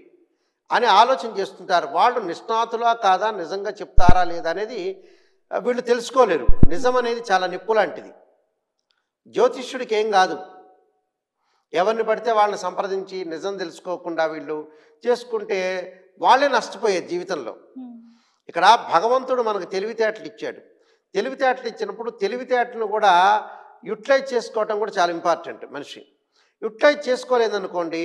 అని ఆలోచన చేస్తుంటారు. వాళ్ళు నిష్ణాతులా కాదా, నిజంగా చెప్తారా లేదా అనేది వీళ్ళు తెలుసుకోలేరు. నిజం అనేది చాలా నిప్పు లాంటిది. జ్యోతిష్యుడికి ఏం కాదు, ఎవరిని పడితే వాళ్ళని సంప్రదించి నిజం తెలుసుకోకుండా వీళ్ళు చేసుకుంటే వాళ్ళే నష్టపోయేది జీవితంలో. ఇక్కడ భగవంతుడు మనకు తెలివితేటలు ఇచ్చాడు. తెలివితేటలు ఇచ్చినప్పుడు తెలివితేటలను కూడా యూటిలైజ్ చేసుకోవటం కూడా చాలా ఇంపార్టెంట్. మనిషి యూటిలైజ్ చేసుకోలేదనుకోండి,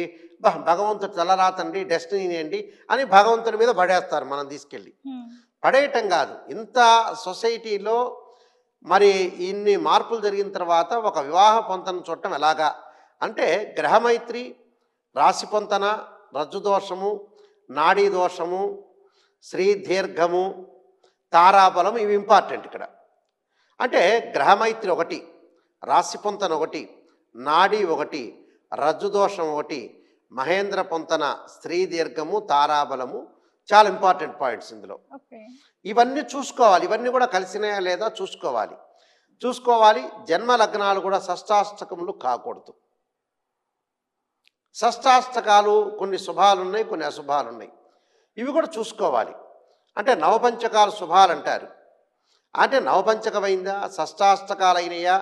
భగవంతుడు తలరాతండి, డెస్టినీ అండి అని భగవంతుడి మీద పడేస్తారు. మనం తీసుకెళ్ళి పడేయటం కాదు. ఇంత సొసైటీలో మరి ఇన్ని మార్పులు జరిగిన తర్వాత ఒక వివాహ పొంతన చూడటం ఎలాగా అంటే గ్రహమైత్రి, రాశి పొంతన, రజ్జుదోషము, నాడీ దోషము, శ్రీ దీర్ఘము, తారాబలం ఇవి ఇంపార్టెంట్ ఇక్కడ. అంటే గ్రహమైత్రి ఒకటి, రాశి పొంతన ఒకటి, నాడీ ఒకటి, రజ్జుదోషం ఒకటి, మహేంద్ర పొంతన, స్త్రీ దీర్ఘము, తారాబలము చాలా ఇంపార్టెంట్ పాయింట్స్ ఇందులో. ఇవన్నీ చూసుకోవాలి. ఇవన్నీ కూడా కలిసినాయా లేదా చూసుకోవాలి. జన్మ లగ్నాలు కూడా షష్టాష్టకములు కాకూడదు. షష్టాష్టకాలు కొన్ని శుభాలు ఉన్నాయి, కొన్ని అశుభాలు ఉన్నాయి. ఇవి కూడా చూసుకోవాలి. అంటే నవపంచకాలు శుభాలు అంటారు. అంటే నవపంచకమైందా, షష్టాష్టకాలు అయినాయా,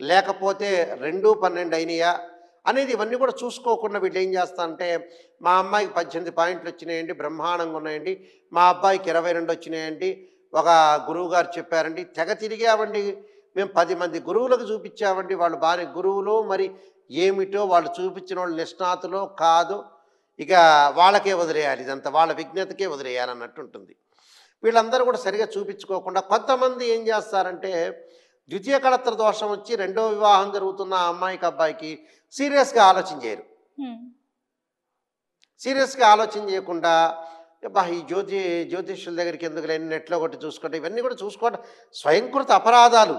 లేకపోతే 2, 12 అయినాయా అనేది ఇవన్నీ కూడా చూసుకోకుండా వీళ్ళు ఏం చేస్తారంటే మా అమ్మాయికి 18 పాయింట్లు వచ్చినాయండి, బ్రహ్మాండంగా ఉన్నాయండి, మా అబ్బాయికి 22 వచ్చినాయండి, ఒక గురువు గారు చెప్పారండి, తెగ తిరిగామండి, మేము 10 మంది గురువులకు చూపించామండి, వాళ్ళు బాగా గురువులు మరి ఏమిటో వాళ్ళు చూపించిన వాళ్ళు నిష్ణాతులో కాదు, ఇక వాళ్ళకే వదిలేయాలి, ఇదంతా వాళ్ళ విజ్ఞతకే వదిలేయాలి అన్నట్టు ఉంటుంది. వీళ్ళందరూ కూడా సరిగా చూపించుకోకుండా కొంతమంది ఏం చేస్తారంటే ద్వితీయ కళత్ర దోషం వచ్చి రెండో వివాహం జరుగుతున్న అమ్మాయికి అబ్బాయికి సీరియస్గా ఆలోచన చేయరు. సీరియస్గా ఆలోచన చేయకుండా ఈ జ్యోతిష్యుల దగ్గరికి ఎందుకు లేని నెట్లో ఒకటి చూసుకోవడం, ఇవన్నీ కూడా చూసుకోవడం స్వయంకృత అపరాధాలు.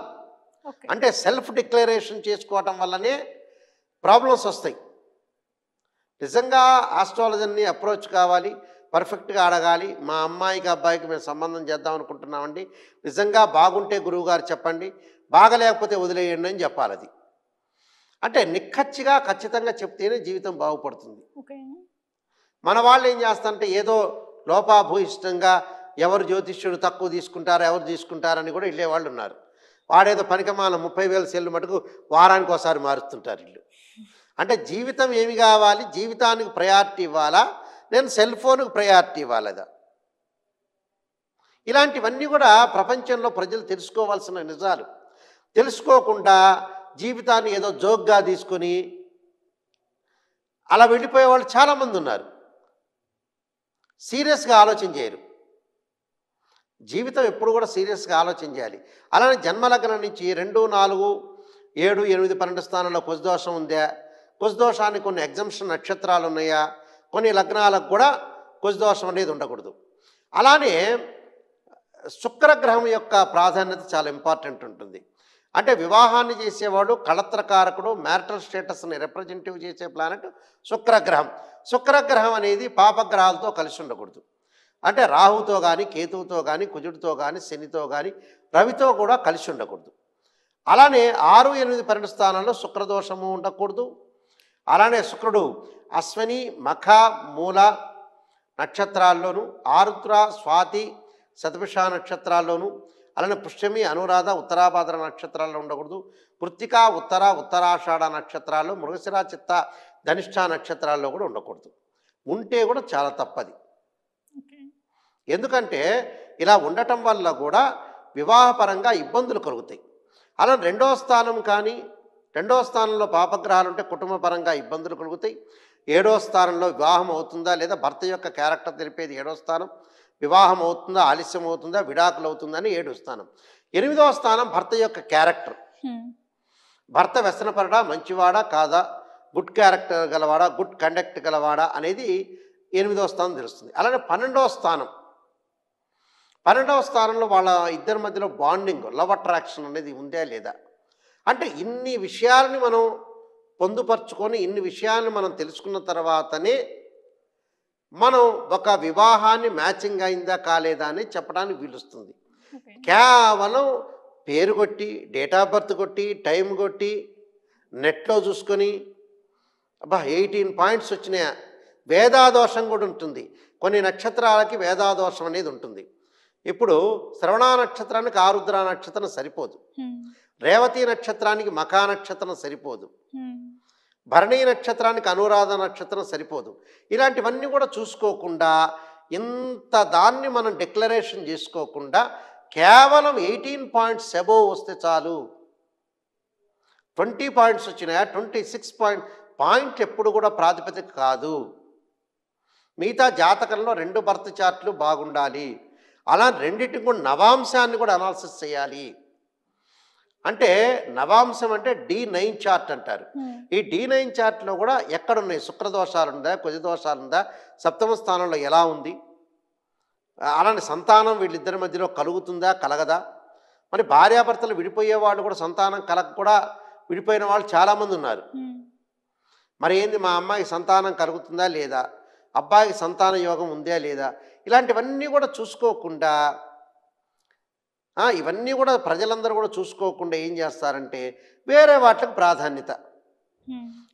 అంటే సెల్ఫ్ డిక్లరేషన్ చేసుకోవటం వల్లనే ప్రాబ్లమ్స్ వస్తాయి. నిజంగా ఆస్ట్రాలజర్ని అప్రోచ్ కావాలి, పర్ఫెక్ట్గా అడగాలి. మా అమ్మాయికి అబ్బాయికి మేము సంబంధం చేద్దాం అనుకుంటున్నామండి, నిజంగా బాగుంటే గురువుగారు చెప్పండి, బాగలేకపోతే వదిలేయండి అని చెప్పాలి. అది అంటే నిక్కచ్చిగా ఖచ్చితంగా చెప్తేనే జీవితం బాగుపడుతుంది. మన వాళ్ళు ఏం చేస్తారంటే ఏదో లోపాభూయిష్టంగా ఎవరు జ్యోతిష్యుడు తక్కువ తీసుకుంటారో ఎవరు తీసుకుంటారని కూడా వెళ్ళేవాళ్ళు ఉన్నారు. వాడేదో పనికిమాల 30,000 సెల్లు మటుకు వారానికి ఒకసారి మారుస్తుంటారు వీళ్ళు. అంటే జీవితం ఏమి కావాలి, జీవితానికి ప్రయారిటీ ఇవ్వాలా, నేను సెల్ ఫోన్కి ప్రయారిటీ ఇవ్వాలదా? ఇలాంటివన్నీ కూడా ప్రపంచంలో ప్రజలు తెలుసుకోవాల్సిన నిజాలు. తెలుసుకోకుండా జీవితాన్ని ఏదో జోక్గా తీసుకొని అలా వెళ్ళిపోయే వాళ్ళు చాలామంది ఉన్నారు. సీరియస్గా ఆలోచన చేయరు. జీవితం ఎప్పుడు కూడా సీరియస్గా ఆలోచన చేయాలి. అలానే జన్మలగ్నం నుంచి 2, 4, 7, 8, 12 స్థానంలో కుజదోషం ఉందా, కుజదోషానికి కొన్ని ఎగ్జంప్షన్ నక్షత్రాలు ఉన్నాయా, కొన్ని లగ్నాలకు కూడా కుజదోషం అనేది ఉండకూడదు. అలానే శుక్రగ్రహం యొక్క ప్రాధాన్యత చాలా ఇంపార్టెంట్ ఉంటుంది. అంటే వివాహాన్ని చేసేవాడు కళత్రకారకుడు, మ్యారిటల్ స్టేటస్ని రిప్రజెంటేటివ్ చేసే ప్లానెట్ శుక్రగ్రహం. శుక్రగ్రహం అనేది పాపగ్రహాలతో కలిసి ఉండకూడదు. అంటే రాహుతో కానీ, కేతువుతో కానీ, కుజుడితో కానీ, శనితో కానీ, రవితో కూడా కలిసి ఉండకూడదు. అలానే 6, 8, 12 స్థానాల్లో శుక్రదోషము ఉండకూడదు. అలానే శుక్రుడు అశ్విని, మఖ, మూల నక్షత్రాల్లోనూ, ఆరుద్ర, స్వాతి, శతభిష నక్షత్రాల్లోనూ, అలానే పుష్యమి, అనురాధ, ఉత్తరాభాద్ర నక్షత్రాల్లో ఉండకూడదు. కృత్తిక, ఉత్తరాషాఢ నక్షత్రాల్లో, మృగశిర, చిత్త, ధనిష్ఠ నక్షత్రాల్లో కూడా ఉండకూడదు. ఉంటే కూడా చాలా తప్పది. ఎందుకంటే ఇలా ఉండటం వల్ల కూడా వివాహపరంగా ఇబ్బందులు కలుగుతాయి. అలా 2వ స్థానం కానీ, 2వ స్థానంలో పాపగ్రహాలు ఉంటే కుటుంబపరంగా ఇబ్బందులు కలుగుతాయి. 7వ స్థానంలో వివాహం అవుతుందా లేదా, భర్త యొక్క క్యారెక్టర్ తెలిపేది 7వ స్థానం. వివాహం అవుతుందా, ఆలస్యం అవుతుందా, విడాకులు అవుతుందని 7వ స్థానం. 8వ స్థానం భర్త యొక్క క్యారెక్టర్. భర్త వ్యసనపరడా, మంచివాడా కాదా, గుడ్ క్యారెక్టర్ గలవాడా, గుడ్ కండక్ట్ గలవాడా అనేది 8వ స్థానం తెలుస్తుంది. అలానే 12వ స్థానం, 12వ స్థానంలో వాళ్ళ ఇద్దరి మధ్యలో బాండింగ్, లవ్ అట్రాక్షన్ అనేది ఉందా లేదా. అంటే ఇన్ని విషయాలని మనం పొందుపరుచుకొని, ఇన్ని విషయాలను మనం తెలుసుకున్న తర్వాతనే మనం ఒక వివాహాన్ని మ్యాచింగ్ అయిందా కాలేదా అని చెప్పడానికి వీలుస్తుంది. కేవలం పేరు కొట్టి, డేట్ ఆఫ్ బర్త్ కొట్టి, టైం కొట్టి, నెట్లో చూసుకొని 18 పాయింట్స్ వచ్చినాయా, వేదాదోషం కూడా ఉంటుంది. కొన్ని నక్షత్రాలకి వేదాదోషం అనేది ఉంటుంది. ఇప్పుడు శ్రవణ నక్షత్రానికి ఆరుద్ర నక్షత్రం సరిపోదు, రేవతి నక్షత్రానికి మఖా నక్షత్రం సరిపోదు, భరణీ నక్షత్రానికి అనురాధ నక్షత్రం సరిపోదు. ఇలాంటివన్నీ కూడా చూసుకోకుండా, ఇంత దాన్ని మనం డిక్లరేషన్ చేసుకోకుండా కేవలం 18 పాయింట్స్ అబోవ్ వస్తే చాలు. 20 పాయింట్స్ వచ్చినాయా, 26 పాయింట్లు ఎప్పుడు కూడా ప్రాతిపదిక కాదు. మిగతా జాతకంలో 2 బర్త్ చార్ట్లు బాగుండాలి. అలా రెండింటికి కూడా నవాంశాన్ని కూడా అనాలిసిస్ చేయాలి. అంటే నవాంశం అంటే D9 చార్ట్ అంటారు. ఈ D9 చార్ట్లో కూడా ఎక్కడున్నాయి, శుక్రదోషాలు ఉందా, కుజ దోషాలు ఉందా, సప్తమ స్థానంలో ఎలా ఉంది, అలాంటి సంతానం వీళ్ళిద్దరి మధ్యలో కలుగుతుందా కలగదా, మరి భార్యాభర్తలు విడిపోయే వాళ్ళు కూడా సంతానం కలగ కూడా విడిపోయిన వాళ్ళు చాలామంది ఉన్నారు. మరి ఏంది మా అమ్మాయికి సంతానం కలుగుతుందా లేదా, అబ్బాయికి సంతాన యోగం ఉందా లేదా, ఇలాంటివన్నీ కూడా చూసుకోకుండా ఇవన్నీ కూడా ప్రజలందరూ కూడా చూసుకోకుండా ఏం చేస్తారంటే వేరే వాటికి ప్రాధాన్యత,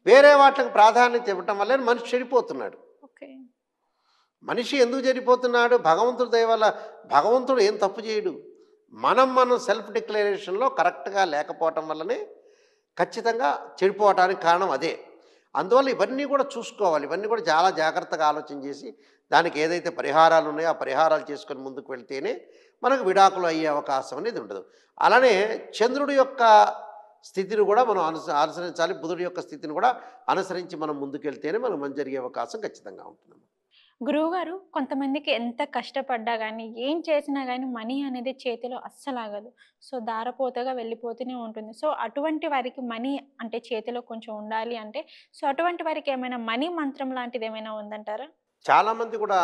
వేరే వాటికి ప్రాధాన్యత ఇవ్వటం వల్ల మనిషి చెడిపోతున్నాడు. మనిషి ఎందుకు చెడిపోతున్నాడు? భగవంతుడి దయ వల్ల. భగవంతుడు ఏం తప్పు చేయడు, మనం సెల్ఫ్ డిక్లరేషన్లో కరెక్ట్గా లేకపోవటం వల్లనే ఖచ్చితంగా చెడిపోవటానికి కారణం అదే. అందువల్ల ఇవన్నీ కూడా చూసుకోవాలి, ఇవన్నీ కూడా చాలా జాగ్రత్తగా ఆలోచన చేసి దానికి ఏదైతే పరిహారాలు ఉన్నాయో ఆ పరిహారాలు చేసుకొని ముందుకు వెళ్తేనే మనకు విడాకులు అయ్యే అవకాశం అనేది ఉండదు. అలానే చంద్రుడి యొక్క స్థితిని కూడా మనం అనుసరించాలి, బుధుడి యొక్క స్థితిని కూడా అనుసరించి మనం ముందుకెళ్తేనే మనకు మంచి జరిగే అవకాశం ఖచ్చితంగా ఉంటుంది. గురువుగారు, కొంతమందికి ఎంత కష్టపడ్డా కానీ ఏం చేసినా కానీ మనీ అనేది చేతిలో అస్సలు ఆగదు. సో దారపోతగా వెళ్ళిపోతూనే ఉంటుంది. సో అటువంటి వారికి మనీ అంటే చేతిలో కొంచెం ఉండాలి అంటే, సో అటువంటి వారికి ఏమైనా మనీ మంత్రం లాంటిది ఏమైనా ఉందంటారా? చాలామంది కూడా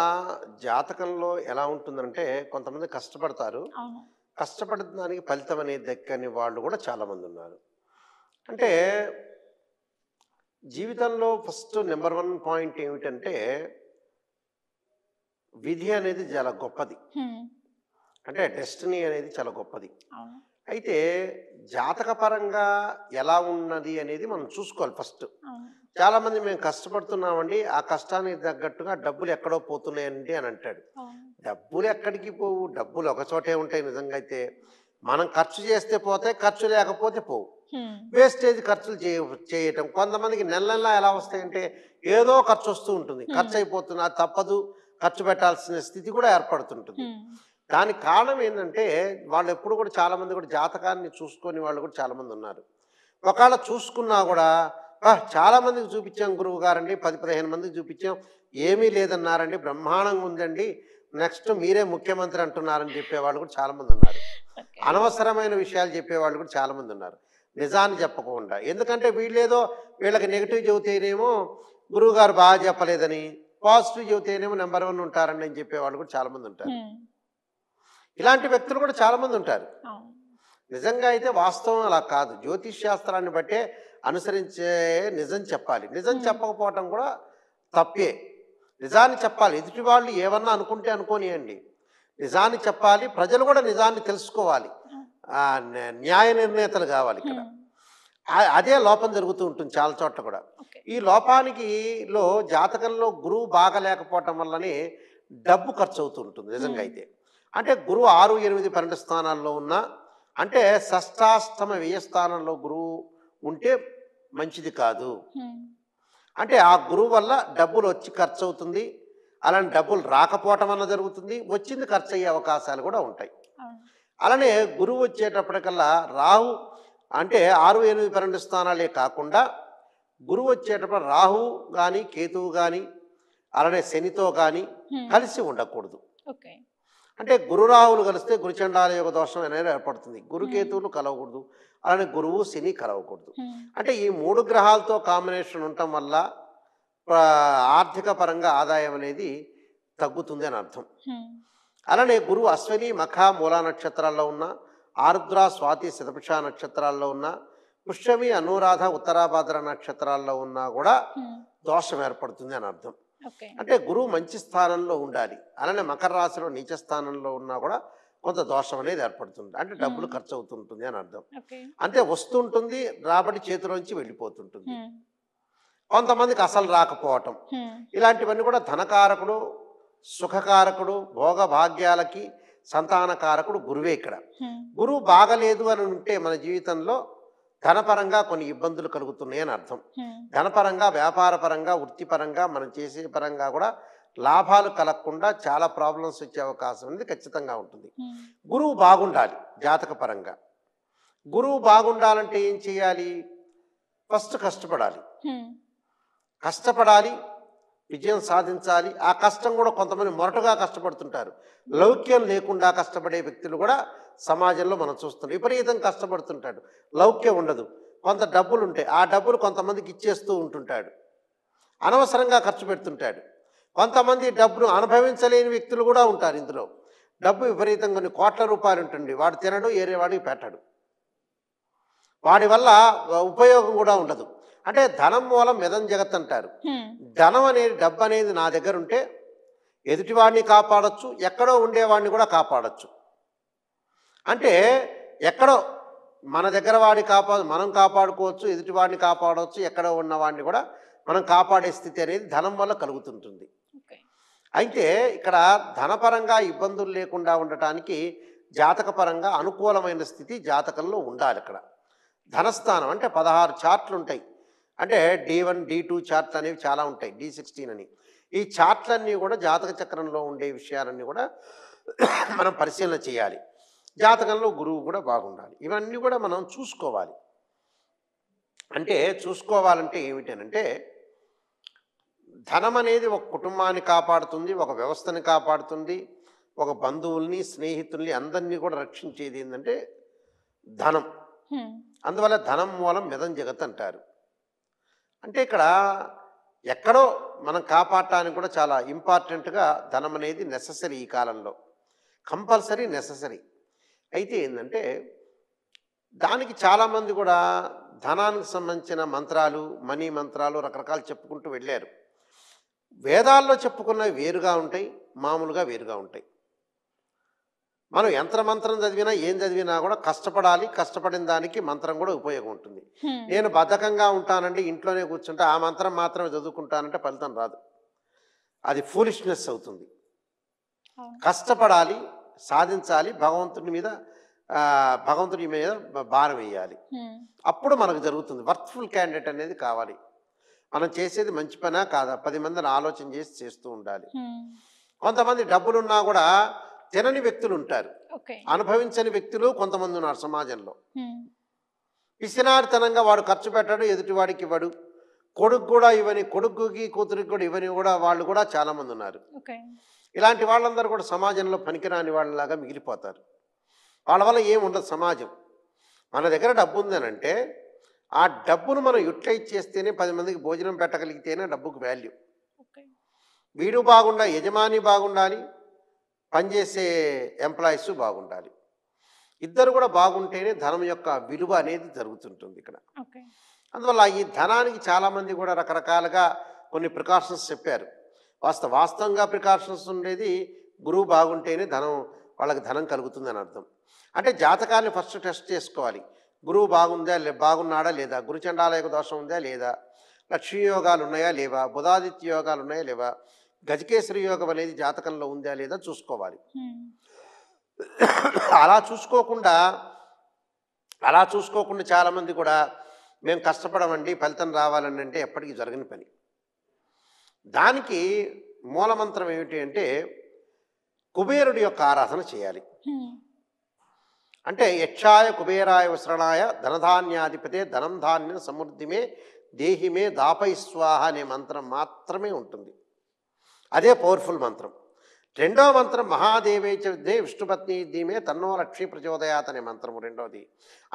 జాతకంలో ఎలా ఉంటుందంటే కొంతమంది కష్టపడతారు, అవును. కష్టపడిన దానికి ఫలితం అనేది దక్కని వాళ్ళు కూడా చాలామంది ఉన్నారు. అంటే జీవితంలో ఫస్ట్ నెంబర్ 1 పాయింట్ ఏమిటంటే విధి అనేది చాలా గొప్పది, అంటే డెస్టినీ అనేది చాలా గొప్పది. అయితే జాతకపరంగా ఎలా ఉన్నది అనేది మనం చూసుకోవాలి ఫస్ట్. చాలామంది మేము కష్టపడుతున్నామండి, ఆ కష్టానికి తగ్గట్టుగా డబ్బులు ఎక్కడో పోతున్నాయండి అని అంటాడు. డబ్బులు ఎక్కడికి పోవు, డబ్బులు ఒక చోటే ఉంటాయి. నిజంగా అయితే మనం ఖర్చు చేస్తే పోతాయి, ఖర్చు లేకపోతే పోవు. వేస్టేజ్ ఖర్చులు చేయటం. కొంతమందికి నెల నెల ఎలా వస్తాయంటే ఏదో ఖర్చు వస్తూ ఉంటుంది, ఖర్చు అయిపోతున్నా తప్పదు, ఖర్చు పెట్టాల్సిన స్థితి కూడా ఏర్పడుతుంటుంది. దానికి కారణం ఏంటంటే వాళ్ళు ఎప్పుడు కూడా చాలామంది కూడా జాతకాన్ని చూసుకొని వాళ్ళు కూడా చాలామంది ఉన్నారు. ఒకవేళ చూసుకున్నా కూడా చాలామందికి చూపించాం గురువు గారండి, 10-15 మందికి చూపించాం, ఏమీ లేదన్నారండి, బ్రహ్మాండంగా ఉందండి, నెక్స్ట్ మీరే ముఖ్యమంత్రి అంటున్నారని చెప్పేవాళ్ళు కూడా చాలామంది ఉన్నారు. అనవసరమైన విషయాలు చెప్పేవాళ్ళు కూడా చాలామంది ఉన్నారు, నిజాన్ని చెప్పకుండా. ఎందుకంటే వీళ్ళేదో వీళ్ళకి నెగిటివ్ చెబితేనేమో గురువు గారు బాగా చెప్పలేదని, పాజిటివ్ చెబితేనేమో నెంబర్ 1 ఉంటారండి అని చెప్పేవాళ్ళు కూడా చాలామంది ఉంటారు. ఇలాంటి వ్యక్తులు కూడా చాలామంది ఉంటారు. నిజంగా అయితే వాస్తవం అలా కాదు. జ్యోతిష్ శాస్త్రాన్ని బట్టే అనుసరించే నిజం చెప్పాలి. నిజం చెప్పకపోవటం కూడా తప్పే. నిజాన్ని చెప్పాలి. ఎదుటి వాళ్ళు ఏమన్నా అనుకుంటే అనుకోనియండి, నిజాన్ని చెప్పాలి. ప్రజలు కూడా నిజాన్ని తెలుసుకోవాలి, న్యాయ నిర్ణేతలు కావాలి. ఇక్కడ అదే లోపం జరుగుతూ ఉంటుంది చాలా చోట్ల కూడా. ఈ లోపానికి జాతకంలో గురువు బాగా లేకపోవటం వల్లనే డబ్బు ఖర్చు అవుతూ ఉంటుంది. నిజంగా అయితే అంటే గురువు 6, 8, 12 స్థానాల్లో ఉన్న, అంటే షష్టాష్టమ వ్యయ స్థానంలో గురువు ఉంటే మంచిది కాదు. అంటే ఆ గురువు వల్ల డబ్బులు వచ్చి ఖర్చు అవుతుంది, అలాంటి డబ్బులు రాకపోవటం వల్ల జరుగుతుంది, వచ్చింది ఖర్చు అయ్యే అవకాశాలు కూడా ఉంటాయి. అలానే గురువు వచ్చేటప్పటికల్లా రాహు అంటే 6, 8, 12 స్థానాలే కాకుండా గురువు వచ్చేటప్పుడు రాహు కానీ కేతువు కానీ అలానే శనితో కానీ కలిసి ఉండకూడదు. అంటే గురు రాహువులు కలిస్తే గురుచండాల యోగ దోషం అనేది ఏర్పడుతుంది. గురుకేతువులు కలవకూడదు, అలానే గురువు శని కలవకూడదు. అంటే ఈ 3 గ్రహాలతో కాంబినేషన్ ఉండటం వల్ల ఆర్థిక పరంగా ఆదాయం అనేది తగ్గుతుంది అని అర్థం. అలానే గురువు అశ్విని, మఖ, మూలా నక్షత్రాల్లో ఉన్న, ఆరుద్ర, స్వాతి, శతభిష నక్షత్రాల్లో ఉన్న, పుష్యమి, అనురాధ, ఉత్తరాభాద్ర నక్షత్రాల్లో ఉన్నా కూడా దోషం ఏర్పడుతుంది అని అర్థం. అంటే గురువు మంచి స్థానంలో ఉండాలి. అలానే మకర రాశిలో నీచ స్థానంలో ఉన్నా కూడా కొంత దోషం అనేది ఏర్పడుతుంది, అంటే డబ్బులు ఖర్చు అవుతుంటుంది అని అర్థం. అంటే వస్తుంటుంది, రాబడి చేతిలోంచి వెళ్ళిపోతుంటుంది. కొంతమందికి అసలు రాకపోవటం, ఇలాంటివన్నీ కూడా ధనకారకుడు, సుఖకారకుడు, భోగ భాగ్యాలకి సంతానకారకుడు గురువే. ఇక్కడ గురువు బాగలేదు అని ఉంటే మన జీవితంలో ధనపరంగా కొన్ని ఇబ్బందులు కలుగుతున్నాయి అని అర్థం. ధనపరంగా, వ్యాపారపరంగా, వృత్తిపరంగా, మనం చేసే పరంగా కూడా లాభాలు కలగకుండా చాలా ప్రాబ్లమ్స్ వచ్చే అవకాశం అనేది ఖచ్చితంగా ఉంటుంది. గురువు బాగుండాలి జాతకపరంగా. గురువు బాగుండాలంటే ఏం చేయాలి? ఫస్ట్ కష్టపడాలి, విజయం సాధించాలి. ఆ కష్టం కూడా కొంతమంది మొరటుగా కష్టపడుతుంటారు. లౌక్యం లేకుండా కష్టపడే వ్యక్తులు కూడా సమాజంలో మనం చూస్తున్నాం. విపరీతం కష్టపడుతుంటాడు, లౌక్యం ఉండదు, కొంత డబ్బులు ఉంటాయి, ఆ డబ్బులు కొంతమందికి ఇచ్చేస్తూ ఉంటుంటాడు, అనవసరంగా ఖర్చు పెడుతుంటాడు. కొంతమంది డబ్బును అనుభవించలేని వ్యక్తులు కూడా ఉంటారు. ఇందులో డబ్బు విపరీతంగా కొన్ని కోట్ల రూపాయలు ఉంటుంది, వాడు తినడు, ఏరే వాడికి పెట్టడు, వాడి వల్ల ఉపయోగం కూడా ఉండదు. అంటే ధనం మూలం మిదం జగత్ అంటారు. ధనం అనేది, డబ్బు అనేది నా దగ్గర ఉంటే ఎదుటివాడిని కాపాడచ్చు, ఎక్కడో ఉండేవాడిని కూడా కాపాడచ్చు. అంటే ఎక్కడో మన దగ్గర వాడిని మనం కాపాడుకోవచ్చు, ఎదుటివాడిని కాపాడవచ్చు, ఎక్కడో ఉన్నవాడిని కూడా మనం కాపాడే స్థితి అనేది ధనం వల్ల కలుగుతుంటుంది. అయితే ఇక్కడ ధనపరంగా ఇబ్బందులు లేకుండా ఉండటానికి జాతకపరంగా అనుకూలమైన స్థితి జాతకంలో ఉండాలి. ఇక్కడ ధనస్థానం అంటే 16 చార్ట్లు ఉంటాయి. అంటే D1 D2 చార్ట్లు అనేవి చాలా ఉంటాయి, D16 అని. ఈ చార్ట్లన్నీ కూడా జాతక చక్రంలో ఉండే విషయాలన్నీ కూడా మనం పరిశీలన చేయాలి. జాతకంలో గురువు కూడా బాగుండాలి. ఇవన్నీ కూడా మనం చూసుకోవాలి. అంటే చూసుకోవాలంటే ఏమిటనంటే, ధనం అనేది ఒక కుటుంబాన్ని కాపాడుతుంది, ఒక వ్యవస్థని కాపాడుతుంది, ఒక బంధువుల్ని, స్నేహితుల్ని అందరినీ కూడా రక్షించేది ఏంటంటే ధనం. అందువల్ల ధనం మూలం మిదం జగత్ అంటారు. అంటే ఇక్కడ ఎక్కడో మనం కాపాడటానికి కూడా చాలా ఇంపార్టెంట్గా ధనం అనేది నెససరీ, ఈ కాలంలో కంపల్సరీ నెససరీ. అయితే ఏంటంటే దానికి చాలామంది కూడా ధనానికి సంబంధించిన మంత్రాలు, మనీ మంత్రాలు రకరకాలు చెప్పుకుంటూ వెళ్ళారు. వేదాల్లో చెప్పుకున్నవి వేరుగా ఉంటాయి, మామూలుగా వేరుగా ఉంటాయి. మనం యంత్రమంత్రం చదివినా ఏం చదివినా కూడా కష్టపడాలి, కష్టపడిన దానికి మంత్రం కూడా ఉపయోగం ఉంటుంది. నేను బద్ధకంగా ఉంటానండి, ఇంట్లోనే కూర్చుంటే ఆ మంత్రం మాత్రమే చదువుకుంటానంటే ఫలితం రాదు, అది ఫూలిష్నెస్ అవుతుంది. కష్టపడాలి, సాధించాలి, భగవంతుడి మీద భారం వేయాలి, అప్పుడు మనకు జరుగుతుంది. వర్త్ఫుల్ క్యాండిడేట్ అనేది కావాలి. మనం చేసేది మంచి పనా కాదా 10 మందిని ఆలోచన చేసి చేస్తూ ఉండాలి. కొంతమంది డబ్బులున్నా కూడా తినని వ్యక్తులు ఉంటారు, అనుభవించని వ్యక్తులు కొంతమంది ఉన్నారు సమాజంలో. పిసినారితనంగా వాడు ఖర్చు పెట్టాడు, ఎదుటివాడికి ఇవ్వడు, కొడుకు కూడా ఇవని, కొడుకుకి కూతురికి కూడా ఇవని కూడా వాళ్ళు కూడా చాలామంది ఉన్నారు. ఇలాంటి వాళ్ళందరూ కూడా సమాజంలో పనికిరాని వాళ్ళలాగా మిగిలిపోతారు. వాళ్ళ వల్ల ఏముండదు సమాజం. మన దగ్గర డబ్బు ఉందనంటే ఆ డబ్బును మనం యూటిలైజ్ చేస్తేనే 10 మందికి భోజనం పెట్టగలిగితేనే డబ్బుకు వాల్యూ. వీడు బాగుండాలి, యజమాని బాగుండాలి, పనిచేసే ఎంప్లాయీస్ బాగుండాలి, ఇద్దరు కూడా బాగుంటేనే ధనం యొక్క విలువ అనేది జరుగుతుంటుంది ఇక్కడ. అందువల్ల ఈ ధనానికి చాలామంది కూడా రకరకాలుగా కొన్ని ప్రికాషన్స్ చెప్పారు. వాస్తవంగా ప్రికాషన్స్ ఉండేది గురువు బాగుంటేనే వాళ్ళకి ధనం కలుగుతుందని అర్థం. అంటే జాతకాన్ని ఫస్ట్ టెస్ట్ చేసుకోవాలి. గురువు బాగున్నాడా లేదా, గురుచండాలయ దోషం ఉందా లేదా, లక్ష్మీ యోగాలు ఉన్నాయా లేవా, బుధాదిత్య యోగాలు ఉన్నాయా లేవా, గజకేశ్వరి యోగం అనేది జాతకంలో ఉందా లేదా చూసుకోవాలి. అలా చూసుకోకుండా చాలామంది కూడా మేము కష్టపడమండి ఫలితం రావాలని అంటే ఎప్పటికీ జరగని పని. దానికి మూలమంత్రం ఏమిటి అంటే కుబేరుడి యొక్క ఆరాధన చేయాలి. అంటే యక్షాయ కుబేరాయ వస్త్రణాయ ధనధాన్యాధిపతే ధనం ధాన్యం సమృద్ధిమే దేహిమే దాపై స్వాహ అనే మంత్రం మాత్రమే ఉంటుంది. అదే పవర్ఫుల్ మంత్రం. రెండో మంత్రం మహాదేవేచ విద్యే విష్ణుపత్ని ధీమే తన్నో లక్ష్మీ ప్రచోదయాత్ అనే మంత్రము రెండోది.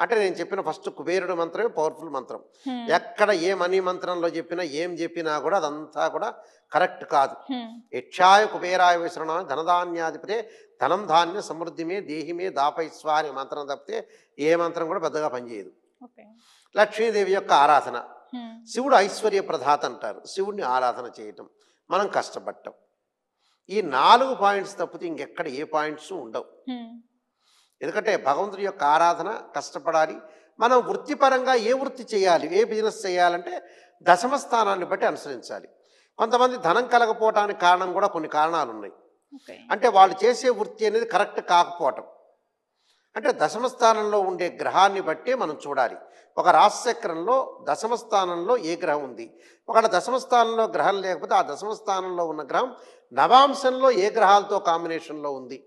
అంటే నేను చెప్పిన ఫస్ట్ కుబేరుడు మంత్రమే పవర్ఫుల్ మంత్రం. ఎక్కడ ఏ మనీ మంత్రంలో చెప్పినా ఏం చెప్పినా కూడా అదంతా కూడా కరెక్ట్ కాదు. యక్షాయ కుబేరాయ విశ్రణ ధనధాన్యాధిపతే ధనం ధాన్య సమృద్ధిమే దేహిమే దాపైస్వా అనే మంత్రం తప్పితే ఏ మంత్రం కూడా పెద్దగా పనిచేయదు. లక్ష్మీదేవి యొక్క ఆరాధన, శివుడు ఐశ్వర్య ప్రదాత అంటారు, శివుడిని ఆరాధన చేయటం, మనం కష్టపడటం, ఈ 4 పాయింట్స్ తప్పితే ఇంకెక్కడ ఏ పాయింట్స్ ఉండవు. ఎందుకంటే భగవంతుడి యొక్క ఆరాధన, కష్టపడాలి. మనం వృత్తిపరంగా ఏ వృత్తి చేయాలి, ఏ బిజినెస్ చేయాలంటే దశమ స్థానాన్ని బట్టి అనుసరించాలి. కొంతమంది ధనం కలగపోవటానికి కారణం కూడా కొన్ని కారణాలు ఉన్నాయి. అంటే వాళ్ళు చేసే వృత్తి అనేది కరెక్ట్ కాకపోవటం. అంటే దశమ స్థానంలో ఉండే గ్రహాన్ని బట్టే మనం చూడాలి. ఒక రాశిచక్రంలో దశమ స్థానంలో ఏ గ్రహం ఉంది, ఒకవేళ దశమ స్థానంలో గ్రహం లేకపోతే ఆ దశమ స్థానంలో ఉన్న గ్రహం నవాంశంలో ఏ గ్రహాలతో కాంబినేషన్లో ఉంది,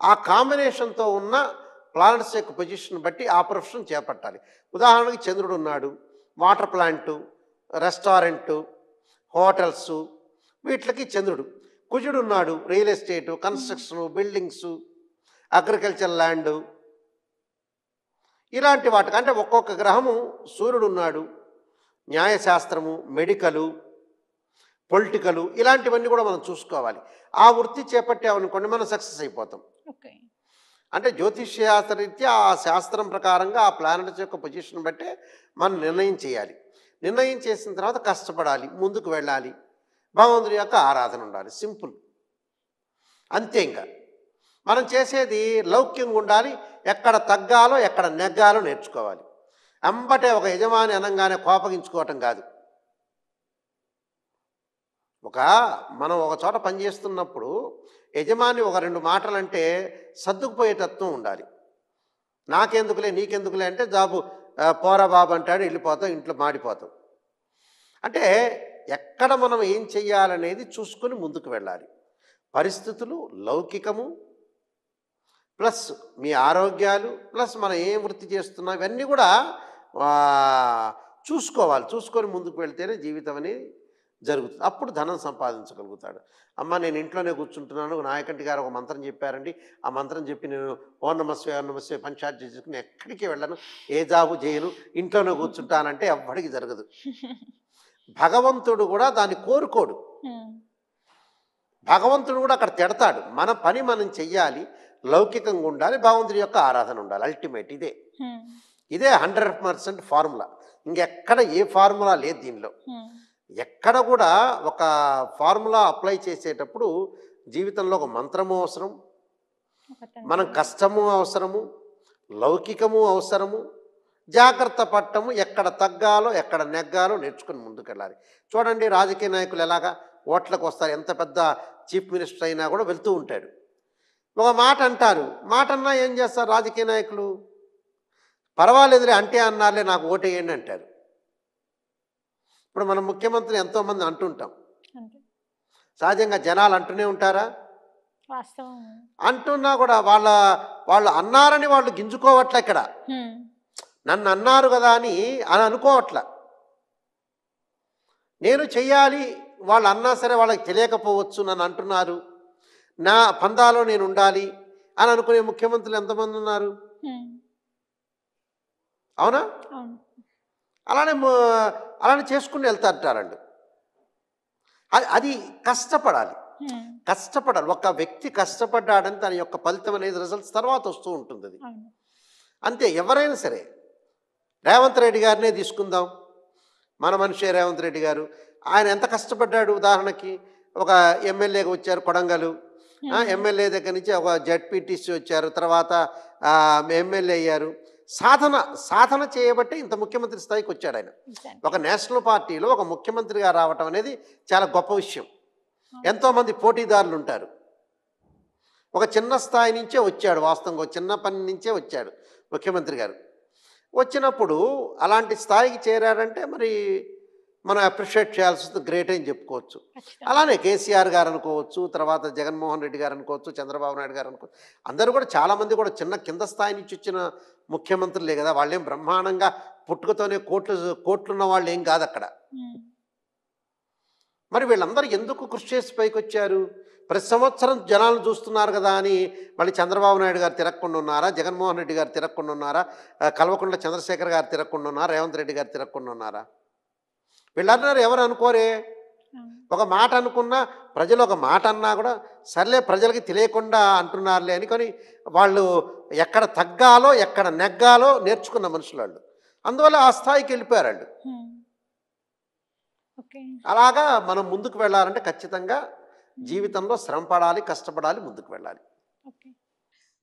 ఆ కాంబినేషన్తో ఉన్న ప్లానెట్స్ యొక్క పొజిషన్ బట్టి ఆ ప్రొఫెషన్ చేపట్టాలి. ఉదాహరణకి చంద్రుడు ఉన్నాడు, వాటర్ ప్లాంటు, రెస్టారెంటు, హోటల్సు, వీటికి చంద్రుడు. కుజుడు ఉన్నాడు, real estate, construction, buildings, agriculture land, ఇలాంటి వాటికి అంటే ఒక్కొక్క గ్రహము సూర్యుడు ఉన్నాడు, న్యాయశాస్త్రము, మెడికలు, పొలిటికలు, ఇలాంటివన్నీ కూడా మనం చూసుకోవాలి. ఆ వృత్తి చేపట్టామనుకోండి మనం సక్సెస్ అయిపోతాం. ఓకే. అంటే జ్యోతిష్య శాస్త్రరీత్యా ఆ శాస్త్రం ప్రకారంగా ఆ ప్లానెట్స్ యొక్క పొజిషన్ బట్టే మనం నిర్ణయం చేయాలి. నిర్ణయం చేసిన తర్వాత కష్టపడాలి, ముందుకు వెళ్ళాలి, భగవంతుడి యొక్క ఆరాధన ఉండాలి. సింపుల్, అంతే. ఇంకా మనం చేసేది లౌక్యంగా ఉండాలి. ఎక్కడ తగ్గాలో ఎక్కడ నెగ్గాలో నేర్చుకోవాలి. అంబటే ఒక యజమాని అనగానే కోపగించుకోవటం కాదు. మనం ఒక చోట పనిచేస్తున్నప్పుడు యజమాని ఒక 2 మాటలంటే సర్దుకుపోయే తత్వం ఉండాలి. నాకెందుకులే నీకెందుకులే అంటే జాబు పోరా బాబు అంటాడు, వెళ్ళిపోతాం, ఇంట్లో మాడిపోతాం. అంటే ఎక్కడ మనం ఏం చెయ్యాలనేది చూసుకొని ముందుకు వెళ్ళాలి. పరిస్థితులు, లౌకికము ప్లస్ మీ ఆరోగ్యాలు ప్లస్ మనం ఏం వృత్తి చేస్తున్నాం ఇవన్నీ కూడా చూసుకోవాలి. చూసుకొని ముందుకు వెళ్తేనే జీవితం అనేది జరుగుతుంది. అప్పుడు ధనం సంపాదించగలుగుతాడు. అమ్మ నేను ఇంట్లోనే కూర్చుంటున్నాను, నాయకంటి గారు ఒక మంత్రం చెప్పారండి, ఆ మంత్రం చెప్పి నేను ఓం నమస్వే ఓం నమస్వే పంచాయతీ చేసుకుని ఎక్కడికి వెళ్ళను, ఏ జాబు చేయను, ఇంట్లోనే కూర్చుంటానంటే ఎవ్వడికి జరగదు. భగవంతుడు కూడా దాన్ని కోరుకోడు. భగవంతుడు కూడా అక్కడ తిడతాడు. మన పని మనం చెయ్యాలి, లౌకికంగా ఉండాలి, భగవంతుడి యొక్క ఆరాధన ఉండాలి. అల్టిమేట్ ఇదే 100% ఫార్ములా. ఇంకెక్కడ ఏ ఫార్ములా లేదు దీనిలో. ఎక్కడ కూడా ఒక ఫార్ములా అప్లై చేసేటప్పుడు జీవితంలో ఒక మంత్రము అవసరం, మనం కష్టము అవసరము, లౌకికము అవసరము, జాగ్రత్త పట్టము, ఎక్కడ తగ్గాలో ఎక్కడ నెగ్గాలో నేర్చుకుని ముందుకెళ్ళాలి. చూడండి రాజకీయ నాయకులు ఎలాగా ఓట్లకు వస్తారు, ఎంత పెద్ద చీఫ్ మినిస్టర్ అయినా కూడా వెళ్తూ ఉంటాడు. ఒక మాట అంటారు, మాట అన్నా ఏం చేస్తారు రాజకీయ నాయకులు, పర్వాలేదులే అంటే అన్నారులే నాకు ఓటేయండి అంటారు. ఇప్పుడు మనం ముఖ్యమంత్రి ఎంతోమంది అంటుంటాం, సహజంగా జనాలు అంటూనే ఉంటారా? అంటున్నా కూడా వాళ్ళు అన్నారని వాళ్ళు గింజుకోవట్లే. ఇక్కడ నన్ను అన్నారు కదా అని అనుకోవట్లా. నేను చెయ్యాలి, వాళ్ళు అన్నా సరే వాళ్ళకి తెలియకపోవచ్చు, నన్ను అంటున్నారు, నా పందాలో నేను ఉండాలి అని అనుకునే ముఖ్యమంత్రులు ఎంతమంది ఉన్నారు? అవునా? అలానే చేసుకుని వెళ్తారండి. అది కష్టపడాలి. ఒక వ్యక్తి కష్టపడ్డాడని తన యొక్క ఫలితం అనేది రిజల్ట్స్ తర్వాత వస్తూ ఉంటుంది. అది అంతే. ఎవరైనా సరే, రేవంత్ రెడ్డి గారినే తీసుకుందాం, మన మనిషి రేవంత్ రెడ్డి గారు. ఆయన ఎంత కష్టపడ్డాడు. ఉదాహరణకి ఒక ఎమ్మెల్యేగా వచ్చారు కొడంగల్, ఎమ్మెల్యే దగ్గర నుంచి ఒక జడ్పీటీసీ వచ్చారు, తర్వాత ఎమ్మెల్యే అయ్యారు. సాధన చేయబట్టే ఇంత ముఖ్యమంత్రి స్థాయికి వచ్చాడు ఆయన. ఒక నేషనల్ పార్టీలో ఒక ముఖ్యమంత్రిగా రావటం అనేది చాలా గొప్ప విషయం. ఎంతోమంది పోటీదారులు ఉంటారు. ఒక చిన్న స్థాయి నుంచే వచ్చాడు, వాస్తవంగా చిన్న పని నుంచే వచ్చాడు ముఖ్యమంత్రి గారు. వచ్చినప్పుడు అలాంటి స్థాయికి చేరాడంటే మరి మనం అప్రిషియేట్ చేయాల్సి గ్రేట్ అని చెప్పుకోవచ్చు. అలానే కేసీఆర్ గారు అనుకోవచ్చు, తర్వాత జగన్మోహన్ రెడ్డి గారు అనుకోవచ్చు, చంద్రబాబు నాయుడు గారు అనుకోవచ్చు. అందరూ కూడా చాలామంది కూడా చిన్న కింద స్థాయి నుంచి వచ్చిన ముఖ్యమంత్రులే కదా. వాళ్ళేం బ్రహ్మాండంగా పుట్టుకతోనే కోట్లున్న వాళ్ళు ఏం కాదు అక్కడ. మరి వీళ్ళందరూ ఎందుకు కృషి చేసి పైకి వచ్చారు? ప్రతి సంవత్సరం జనాలు చూస్తున్నారు కదా అని మళ్ళీ చంద్రబాబు నాయుడు గారు తిరగకుండా ఉన్నారా, జగన్మోహన్ రెడ్డి గారు తిరగకుండా ఉన్నారా, కల్వకుంట్ల చంద్రశేఖర్ గారు తిరగకుండా ఉన్నారా, రేవంత్ రెడ్డి గారు తిరగకుండా ఉన్నారా? వీళ్ళన్నారు ఎవరు అనుకోరే. ఒక మాట అనుకున్నా, ప్రజలు ఒక మాట అన్నా కూడా సర్లే ప్రజలకి తెలియకుండా అంటున్నారులే అనుకొని వాళ్ళు ఎక్కడ తగ్గాలో ఎక్కడ నెగ్గాలో నేర్చుకున్న మనుషులు వాళ్ళు. అందువల్ల ఆ స్థాయికి వెళ్ళిపోయారు వాళ్ళు. అలాగా మనం ముందుకు వెళ్ళాలంటే ఖచ్చితంగా జీవితంలో శ్రమ పడాలి, కష్టపడాలి, ముందుకు వెళ్ళాలి.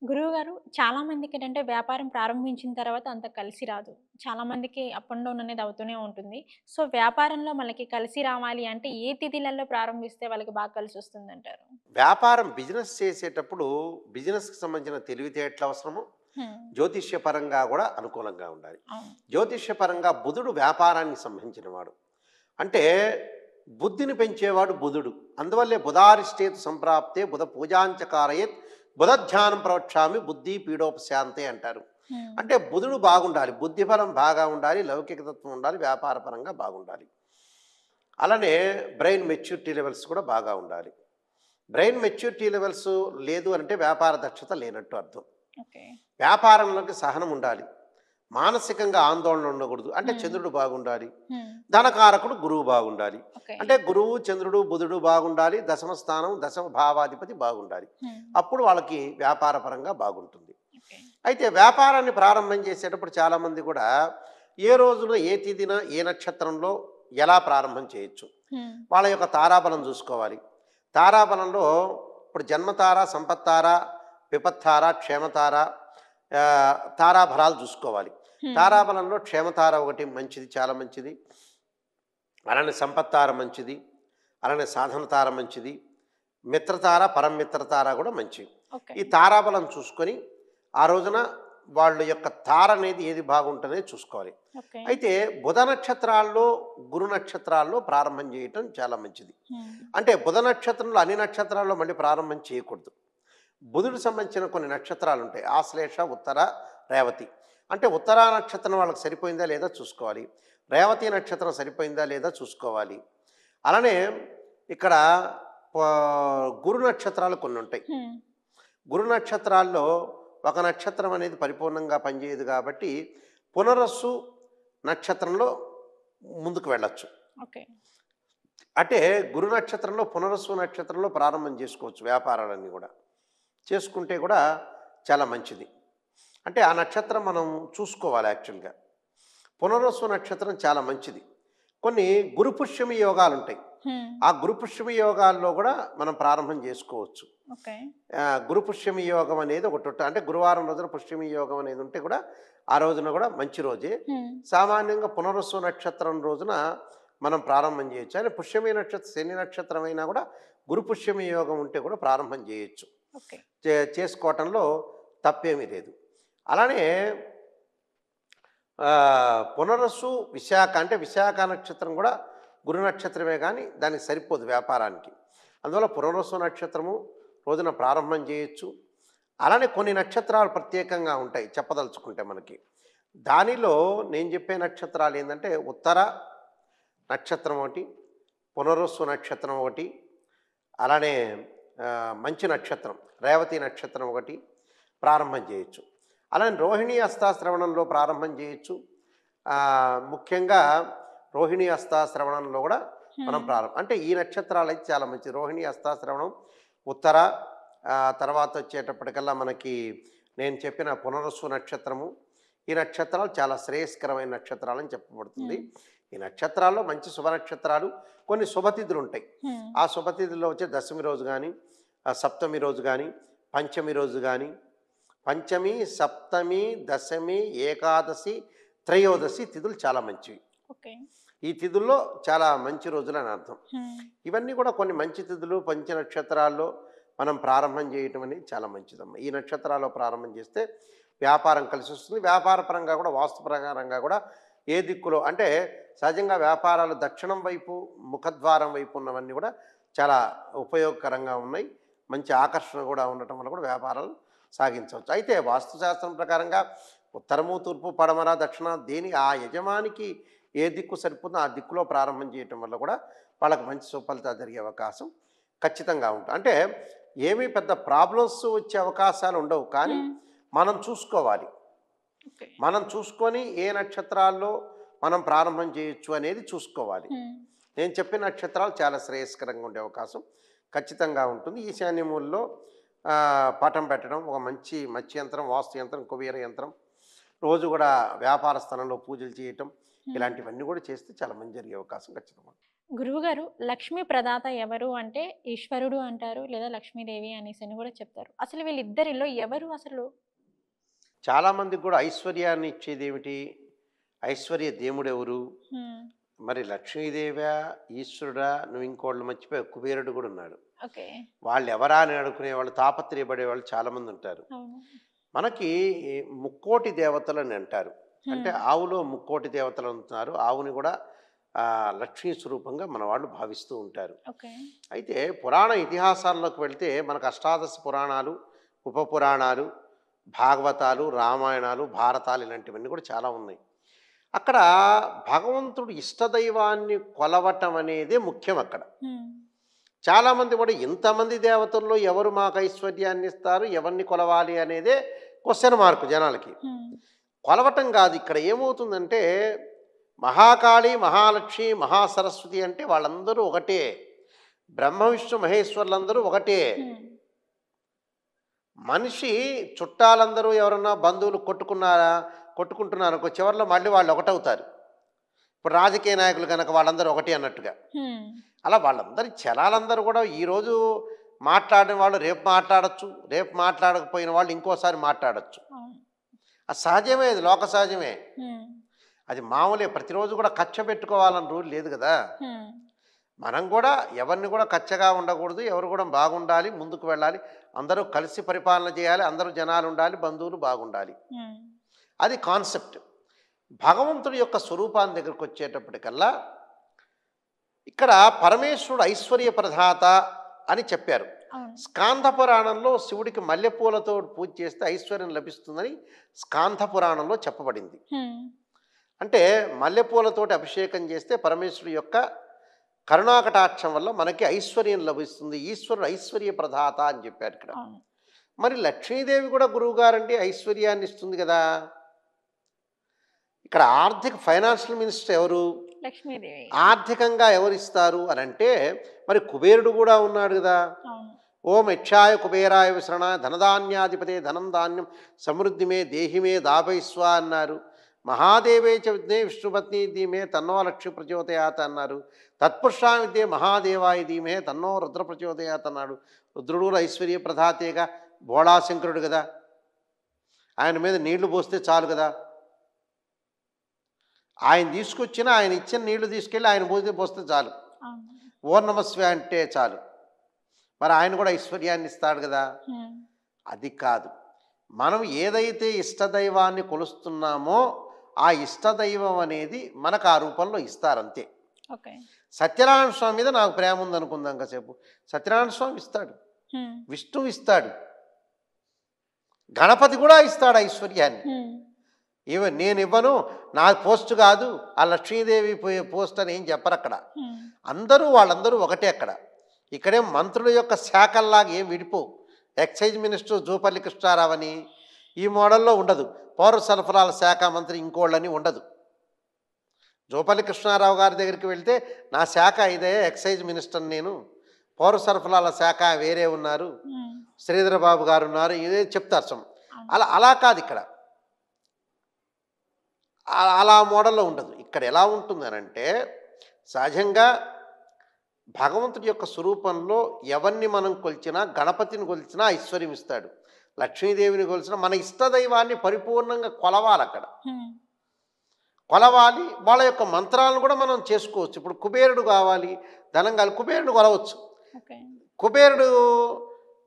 గురువు గారు, చాలా మందికి ఏంటంటే వ్యాపారం ప్రారంభించిన తర్వాత అంత కలిసి రాదు. చాలా మందికి అప్ అండ్ డౌన్ అనేది అవుతూనే ఉంటుంది. సో వ్యాపారంలో మనకి కలిసి రావాలి అంటే ఏ తిథిలలో ప్రారంభిస్తే వాళ్ళకి బాగా కలిసి వస్తుంది అంటారు? వ్యాపారం బిజినెస్ చేసేటప్పుడు బిజినెస్కి సంబంధించిన తెలివితేటలు అవసరము, జ్యోతిష్యపరంగా కూడా అనుకూలంగా ఉండాలి. జ్యోతిష్యపరంగా బుధుడు వ్యాపారానికి సంబంధించిన వాడు. అంటే బుద్ధిని పెంచేవాడు బుధుడు. అందువల్లే బుధారిష్టేతు సంప్రాప్తే బుధ పూజాంచకారయేత్ బుధ ధ్యానం ప్రవక్ష్యామి బుద్ధి పీడోపశాంతే అంటారు. అంటే బుధుడు బాగుండాలి, బుద్ధిఫలం బాగా ఉండాలి, లౌకికతత్వం ఉండాలి, వ్యాపారపరంగా బాగుండాలి. అలానే బ్రెయిన్ మెచ్యూరిటీ లెవెల్స్ కూడా బాగా ఉండాలి. బ్రెయిన్ మెచ్యూరిటీ లెవెల్స్ లేదు అంటే వ్యాపార దక్షత లేనట్టు అర్థం. ఓకే. వ్యాపారంలోకి సహనం ఉండాలి, మానసికంగా ఆందోళన ఉండకూడదు. అంటే చంద్రుడు బాగుండాలి, ధనకారకుడు గురువు బాగుండాలి. ఓకే. అంటే గురువు చంద్రుడు బుధుడు బాగుండాలి, దశమ స్థానం దశమ భావాధిపతి బాగుండాలి. అప్పుడు వాళ్ళకి వ్యాపార పరంగా బాగుంటుంది. ఓకే. అయితే వ్యాపారాన్ని ప్రారంభం చేసేటప్పుడు చాలామంది కూడా ఏ రోజున ఏ తిథిన ఏ నక్షత్రంలో ఎలా ప్రారంభం చేయొచ్చు, వాళ్ళ యొక్క తారాబలం చూసుకోవాలి. తారాబలంలో ఇప్పుడు జన్మతార, సంపత్తార, విపత్తార, క్షేమతార, తారాబలాలు చూసుకోవాలి. తారాబలంలో క్షేమతార ఒకటి మంచిది, చాలా మంచిది. అలానే సంపత్తార మంచిది, అలానే సాధనతార మంచిది, మిత్రతార, పరమిత్రతార కూడా మంచిది. ఓకే. ఈ తారాబలం చూసుకొని ఆ రోజున వాళ్ళ యొక్క తార అనేది ఏది బాగుంటుందో చూసుకోవాలి. ఓకే. అయితే బుధ నక్షత్రాల్లో, గురు నక్షత్రాల్లో ప్రారంభం చేయటం చాలా మంచిది. అంటే బుధ నక్షత్రంలో అన్ని నక్షత్రాల్లో మళ్ళీ ప్రారంభం చేయకూడదు. బుధుడికి సంబంధించిన కొన్ని నక్షత్రాలు ఉంటాయి, ఆశ్లేష, ఉత్తర, రేవతి. అంటే ఉత్తరా నక్షత్రం వాళ్ళకి సరిపోయిందా లేదా చూసుకోవాలి, రేవతి నక్షత్రం సరిపోయిందా లేదా చూసుకోవాలి. అలానే ఇక్కడ గురు నక్షత్రాలు కొన్ని ఉంటాయి. గురు నక్షత్రాల్లో ఒక నక్షత్రం అనేది పరిపూర్ణంగా పనిచేయదు కాబట్టి పునరస్సు నక్షత్రంలో ముందుకు వెళ్ళచ్చు. ఓకే. అంటే గురు నక్షత్రంలో పునరస్సు నక్షత్రంలో ప్రారంభం చేసుకోవచ్చు. వ్యాపారాలన్నీ కూడా చేసుకుంటే కూడా చాలా మంచిది. అంటే ఆ నక్షత్రం మనం చూసుకోవాలి. యాక్చువల్గా పునరస్సు నక్షత్రం చాలా మంచిది. కొన్ని గురుపుష్యమి యోగాలు ఉంటాయి, ఆ గురుపుష్యమి యోగాల్లో కూడా మనం ప్రారంభం చేసుకోవచ్చు. ఓకే. గురుపుష్యమి యోగం అనేది ఒకటి, అంటే గురువారం రోజున పుష్యమి యోగం అనేది ఉంటే కూడా ఆ రోజున కూడా మంచి రోజే. సామాన్యంగా పునరస్సు నక్షత్రం రోజున మనం ప్రారంభం చేయొచ్చు. అని పుష్యమి నక్షత్రం శని నక్షత్రం అయినా కూడా గురుపుష్యమి యోగం ఉంటే కూడా ప్రారంభం చేయొచ్చు. చేసుకోవటంలో తప్పేమీ లేదు. అలానే పునరస్సు విశాఖ, అంటే విశాఖ నక్షత్రం కూడా గురు నక్షత్రమే, కానీ దానికి సరిపోదు వ్యాపారానికి. అందువల్ల పునరస్సు నక్షత్రము రోజున ప్రారంభం చేయొచ్చు. అలానే కొన్ని నక్షత్రాలు ప్రత్యేకంగా ఉంటాయి చెప్పదలుచుకుంటే మనకి. దానిలో నేను చెప్పే నక్షత్రాలు ఏంటంటే ఉత్తర నక్షత్రం ఒకటి, పునరస్సు నక్షత్రం ఒకటి, అలానే మంచి నక్షత్రం రేవతి నక్షత్రం ఒకటి ప్రారంభం చేయొచ్చు. అలానే రోహిణి హస్తాశ్రవణంలో ప్రారంభం చేయొచ్చు. ముఖ్యంగా రోహిణి హస్తాశ్రవణంలో కూడా మనం అంటే ఈ నక్షత్రాలు అయితే చాలా మంచి. రోహిణి హస్తాశ్రవణం, ఉత్తర, తర్వాత వచ్చేటప్పటికల్లా మనకి నేను చెప్పిన పునరస్సు నక్షత్రము, ఈ నక్షత్రాలు చాలా శ్రేయస్కరమైన నక్షత్రాలని చెప్పబడుతుంది. ఈ నక్షత్రాల్లో మంచి శుభ నక్షత్రాలు, కొన్ని శుభతిథులు ఉంటాయి. ఆ శుభతిథుల్లో వచ్చే దశమి రోజు కానీ, సప్తమి రోజు కానీ, పంచమి రోజు కానీ, పంచమి, సప్తమి, దశమి, ఏకాదశి, త్రయోదశి తిథులు చాలా మంచివి. ఈ తిథుల్లో చాలా మంచి రోజులు అని అర్థం. ఇవన్నీ కూడా కొన్ని మంచి తిథులు. పంచ నక్షత్రాల్లో మనం ప్రారంభం చేయటం అనేది చాలా మంచిదమ్మా. ఈ నక్షత్రాల్లో ప్రారంభం చేస్తే వ్యాపారం కలిసి వస్తుంది. వ్యాపార పరంగా కూడా, వాస్తు ప్రకారంగా కూడా ఏ దిక్కులో, అంటే సహజంగా వ్యాపారాలు దక్షిణం వైపు, ముఖద్వారం వైపు ఉన్నవన్నీ కూడా చాలా ఉపయోగకరంగా ఉన్నాయి. మంచి ఆకర్షణ కూడా ఉండటం వల్ల కూడా వ్యాపారాలు సాగించవచ్చు. అయితే వాస్తుశాస్త్రం ప్రకారంగా ఉత్తరము, తూర్పు, పడమర, దక్షిణ దేని ఆ యజమానికి ఏ దిక్కు సరిపోతుందో ఆ దిక్కులో ప్రారంభం చేయటం వల్ల కూడా వాళ్ళకి మంచి సుఫలితాలు జరిగే అవకాశం ఖచ్చితంగా ఉంటుంది. అంటే ఏమీ పెద్ద ప్రాబ్లమ్స్ వచ్చే అవకాశాలు ఉండవు, కానీ మనం చూసుకోవాలి. మనం చూసుకొని ఏ నక్షత్రాల్లో మనం ప్రారంభం చేయొచ్చు అనేది చూసుకోవాలి. నేను చెప్పిన నక్షత్రాలు చాలా శ్రేయస్కరంగా ఉండే అవకాశం ఖచ్చితంగా ఉంటుంది. ఈశాన్యమూలలో పటం పెట్టడం, ఒక మంచి మత్స్య యంత్రం, వాస్తు యంత్రం, కుబేర యంత్రం, రోజు కూడా వ్యాపార స్థలంలో పూజలు చేయటం, ఇలాంటివన్నీ కూడా చేస్తే చాలా మంచి జరిగే అవకాశం ఖచ్చితంగా. గురువుగారు, లక్ష్మీ ప్రదాత ఎవరు అంటే ఈశ్వరుడు అంటారు, లేదా లక్ష్మీదేవి అనేసి కూడా చెప్తారు. అసలు వీళ్ళిద్దరిలో ఎవరు అసలు? చాలామందికి కూడా ఐశ్వర్యాన్ని ఇచ్చేది ఏమిటి? ఐశ్వర్య దేవుడు ఎవరు? మరి లక్ష్మీదేవా, ఈశ్వరుడా, నువ్వు ఇంకోళ్ళు మర్చిపోయి కుబేరుడు కూడా ఉన్నాడు. వాళ్ళు ఎవరా అని అనుకునే వాళ్ళు, తాపత్రయపడేవాళ్ళు చాలామంది ఉంటారు. మనకి ముక్కోటి దేవతలు అని అంటారు. అంటే ఆవులో ముక్కోటి దేవతలు అంటున్నారు. ఆవుని కూడా లక్ష్మీ స్వరూపంగా మన వాళ్ళు భావిస్తూ ఉంటారు. అయితే పురాణ ఇతిహాసాల్లోకి వెళ్తే మనకు అష్టాదశ పురాణాలు, ఉప పురాణాలు, భాగవతాలు, రామాయణాలు, భారతాలు ఇలాంటివన్నీ కూడా చాలా ఉన్నాయి. అక్కడ భగవంతుడు ఇష్టదైవాన్ని కొలవటం అనేదే ముఖ్యం. అక్కడ చాలామంది కూడా ఇంతమంది దేవతల్లో ఎవరు మాకు ఐశ్వర్యాన్ని ఇస్తారు, ఎవరిని కొలవాలి అనేదే క్వశ్చన్ మార్క్ జనాలకి. కొలవటం కాదు, ఇక్కడ ఏమవుతుందంటే మహాకాళి, మహాలక్ష్మి, మహాసరస్వతి అంటే వాళ్ళందరూ ఒకటే. బ్రహ్మ విష్ణు మహేశ్వరులందరూ ఒకటే. మనిషి చుట్టాలందరూ ఎవరన్నా బంధువులు కొట్టుకుంటున్నారనుకో, చివరిలో మళ్ళీ వాళ్ళు ఒకటవుతారు. ఇప్పుడు రాజకీయ నాయకులు కనుక వాళ్ళందరూ ఒకటి అన్నట్టుగా, అలా వాళ్ళందరి చలాలందరూ కూడా ఈరోజు మాట్లాడిన వాళ్ళు రేపు మాట్లాడచ్చు, రేపు మాట్లాడకపోయిన వాళ్ళు ఇంకోసారి మాట్లాడచ్చు. అది సహజమే, అది లోక సహజమే, అది మామూలే. ప్రతిరోజు కూడా కచ్చ పెట్టుకోవాలని రూల్ లేదు కదా. మనం కూడా ఎవరిని కూడా కచ్చగా ఉండకూడదు, ఎవరు కూడా బాగుండాలి, ముందుకు వెళ్ళాలి, అందరూ కలిసి పరిపాలన చేయాలి, అందరూ జనాలు ఉండాలి, బంధువులు బాగుండాలి, అది కాన్సెప్ట్. భగవంతుడి యొక్క స్వరూపాన్ని దగ్గరకు వచ్చేటప్పటికల్లా ఇక్కడ పరమేశ్వరుడు ఐశ్వర్య ప్రదాత అని చెప్పారు. స్కాంద పురాణంలో శివుడికి మల్లెపూలతో పూజ చేస్తే ఐశ్వర్యం లభిస్తుందని స్కాంద పురాణంలో చెప్పబడింది. అంటే మల్లెపూలతోటి అభిషేకం చేస్తే పరమేశ్వరుడు యొక్క కరుణాకటాక్షం వల్ల మనకి ఐశ్వర్యం లభిస్తుంది, ఈశ్వరుడు ఐశ్వర్య ప్రదాత అని చెప్పారు ఇక్కడ. మరి లక్ష్మీదేవి కూడా గురువుగారండి ఐశ్వర్యాన్ని ఇస్తుంది కదా. ఇక్కడ ఆర్థిక ఫైనాన్షియల్ మినిస్టర్ ఎవరు? లక్ష్మీదేవి. ఆర్థికంగా ఎవరు ఇస్తారు అని అంటే మరి కుబేరుడు కూడా ఉన్నాడు కదా. ఓం యక్షాయ కుబేరాయ విసరణ ధనధాన్యాధిపతే ధనం ధాన్యం సమృద్ధి మే దేహిమే దాపయిస్వ అన్నారు. మహాదేవే చ విద్మే విష్ణుపత్ని ధీమే తన్నో లక్ష్మి ప్రచోదయాత్ అన్నారు. తత్పురుషా విద్యే మహాదేవాయ ధీమే తన్నో రుద్ర ప్రచోదయాత్ అన్నాడు. రుద్రుడు ఐశ్వర్య ప్రదాతేగా, భోళాశంకరుడు కదా, ఆయన మీద నీళ్లు పోస్తే చాలు కదా, ఆయన తీసుకొచ్చిన ఆయన ఇచ్చిన నీళ్లు తీసుకెళ్ళి ఆయన పోస్తే చాలు, ఓం నమస్వే అంటే చాలు, మరి ఆయన కూడా ఐశ్వర్యాన్ని ఇస్తాడు కదా. అది కాదు, మనం ఏదైతే ఇష్టదైవాన్ని కొలుస్తున్నామో ఆ ఇష్టదైవం అనేది మనకు ఆ రూపంలో ఇస్తారంతే. సత్యనారాయణ స్వామి మీద నాకు ప్రేమ ఉందనుకుందాం కాసేపు, సత్యనారాయణ స్వామి ఇస్తాడు, విష్ణువు ఇస్తాడు, గణపతి కూడా ఇస్తాడు ఐశ్వర్యాన్ని. ఈవెన్ నేను ఇవ్వను, నా పోస్ట్ కాదు, ఆ లక్ష్మీదేవి పోస్ట్ అని ఏం చెప్పరు అక్కడ. వాళ్ళందరూ ఒకటే అక్కడ. ఇక్కడే మంత్రుల యొక్క శాఖల్లాగా ఏం విడిపోవు. ఎక్సైజ్ మినిస్టర్ జూపల్లి కృష్ణారావు అని ఈ మోడల్లో ఉండదు, పౌర సరఫరాల శాఖ మంత్రి ఇంకోళ్ళని ఉండదు. జూపల్లి కృష్ణారావు గారి దగ్గరికి వెళ్తే నా శాఖ ఇదే, ఎక్సైజ్ మినిస్టర్ నేను, పౌర సరఫరాల శాఖ వేరే ఉన్నారు, శ్రీధరబాబు గారు ఉన్నారు, ఇదే చెప్తారు. అలా కాదు ఇక్కడ, అలా మోడల్లో ఉండదు. ఇక్కడ ఎలా ఉంటుందనంటే సహజంగా భగవంతుడి యొక్క స్వరూపంలో ఎవరిని మనం కొలిచినా, గణపతిని కొలిచినా ఐశ్వర్యం ఇస్తాడు, లక్ష్మీదేవిని కొలిచినా మన ఇష్టదైవాన్ని పరిపూర్ణంగా కొలవాలి. అక్కడ కొలవాలి, వాళ్ళ యొక్క మంత్రాలను కూడా మనం చేసుకోవచ్చు. ఇప్పుడు కుబేరుడు కావాలి, ధనం కావాలి, కుబేరుడు కొలవచ్చు. కుబేరుడు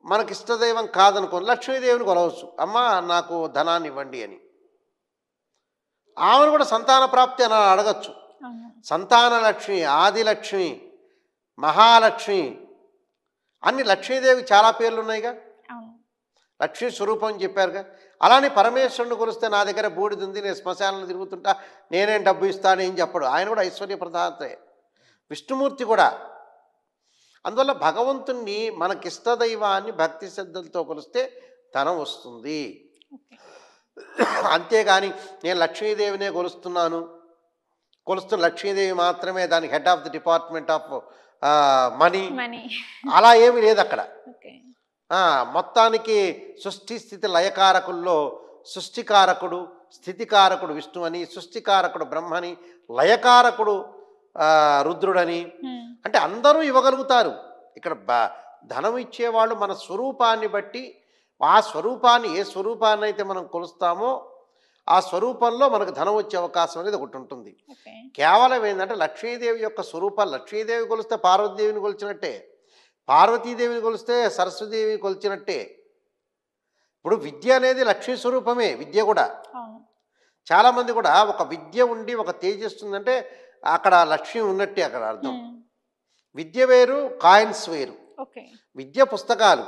మనకి ఇష్టదైవం కాదనుకోండి, లక్ష్మీదేవిని కొలవచ్చు, అమ్మ నాకు ధనాన్ని ఇవ్వండి అని. ఆమెను కూడా సంతాన ప్రాప్తి అని అడగచ్చు. సంతాన లక్ష్మి, ఆదిలక్ష్మి, మహాలక్ష్మి అన్ని లక్ష్మీదేవి చాలా పేర్లు ఉన్నాయిగా, లక్ష్మీ స్వరూపం అని చెప్పారుగా. అలానే పరమేశ్వరుని కొలిస్తే నా దగ్గర బూడిది ఉంది, నేను శ్మశానంలో తిరుగుతుంటా, నేనేం డబ్బు ఇస్తాను ఏం చెప్పడు, ఆయన కూడా ఐశ్వర్య ప్రదాతే. విష్ణుమూర్తి కూడా. అందువల్ల భగవంతుణ్ణి మనకిష్టదైవాన్ని భక్తి శ్రద్ధలతో కొలిస్తే ధనం వస్తుంది. అంతేగాని నేను లక్ష్మీదేవినే కొలుస్తున్న లక్ష్మీదేవి మాత్రమే దానికి head of the department of money అలా ఏమీ లేదు అక్కడ. మొత్తానికి సృష్టి స్థితి లయకారకుల్లో సృష్టికారకుడు, స్థితికారకుడు విష్ణు అని, సృష్టికారకుడు బ్రహ్మని, లయకారకుడు రుద్రుడని, అంటే అందరూ ఇవ్వగలుగుతారు. ఇక్కడ ధనం ఇచ్చేవాళ్ళు మన స్వరూపాన్ని బట్టి, ఆ స్వరూపాన్ని ఏ స్వరూపాన్ని అయితే మనం కొలుస్తామో ఆ స్వరూపంలో మనకు ధనం వచ్చే అవకాశం అనేది ఒకటి ఉంటుంది. కేవలం ఏంటంటే లక్ష్మీదేవి యొక్క స్వరూపాలు, లక్ష్మీదేవి కొలిస్తే పార్వతీదేవిని కొలిచినట్టే, పార్వతీదేవిని కొలిస్తే సరస్వతీదేవిని కొలిచినట్టే. ఇప్పుడు విద్య అనేది లక్ష్మీ స్వరూపమే, విద్య కూడా. చాలామంది కూడా ఒక విద్య ఉండి ఒక తేజస్సుందంటే అక్కడ లక్ష్మి ఉన్నట్టే అక్కడ అర్థం. విద్య వేరు, కాయిన్స్ వేరు. విద్య పుస్తకాలు,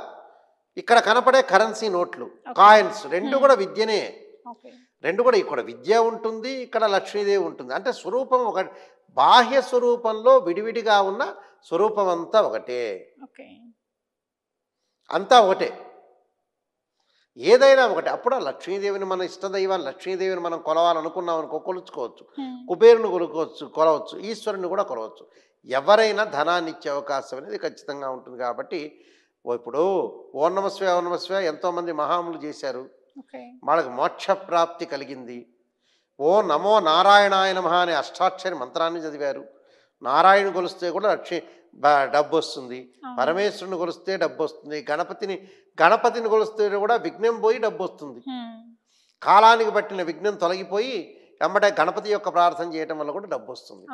ఇక్కడ కనపడే కరెన్సీ నోట్లు, కాయిన్స్, రెండు కూడా విద్యనే. రెండు కూడా ఇక్కడ విద్య ఉంటుంది, ఇక్కడ లక్ష్మీదేవి ఉంటుంది. అంటే స్వరూపం ఒక బాహ్య స్వరూపంలో విడివిడిగా ఉన్న స్వరూపం అంతా ఒకటే, ఓకే. అంతా ఒకటే, ఏదైనా ఒకటే. అప్పుడు ఆ లక్ష్మీదేవిని మన ఇష్టదైవాన్ని లక్ష్మీదేవిని మనం కొలవాలనుకున్నాం అనుకో, కొలుచుకోవచ్చు. కుబేరుని కొలవచ్చు, ఈశ్వరుని కూడా కొలవచ్చు. ఎవరైనా ధనాన్ని ఇచ్చే అవకాశం అనేది ఖచ్చితంగా ఉంటుంది. కాబట్టి ఇప్పుడు ఓం నమః శివాయ ఎంతోమంది మహాములు చేశారు, వాళ్ళకి మోక్ష ప్రాప్తి కలిగింది. ఓ నమో నారాయణాయ నమః అనే అష్టాక్షరి మంత్రాన్ని చదివారు. నారాయణ కొలిస్తే కూడా డబ్బు వస్తుంది, పరమేశ్వరుని కొలిస్తే డబ్బు వస్తుంది, గణపతిని కొలిస్తే కూడా విఘ్నం పోయి డబ్బు వస్తుంది. కాలానికి పట్టిన విఘ్నం తొలగిపోయి వెంబడే గణపతి యొక్క ప్రార్థన చేయటం వల్ల కూడా డబ్బు వస్తుంది.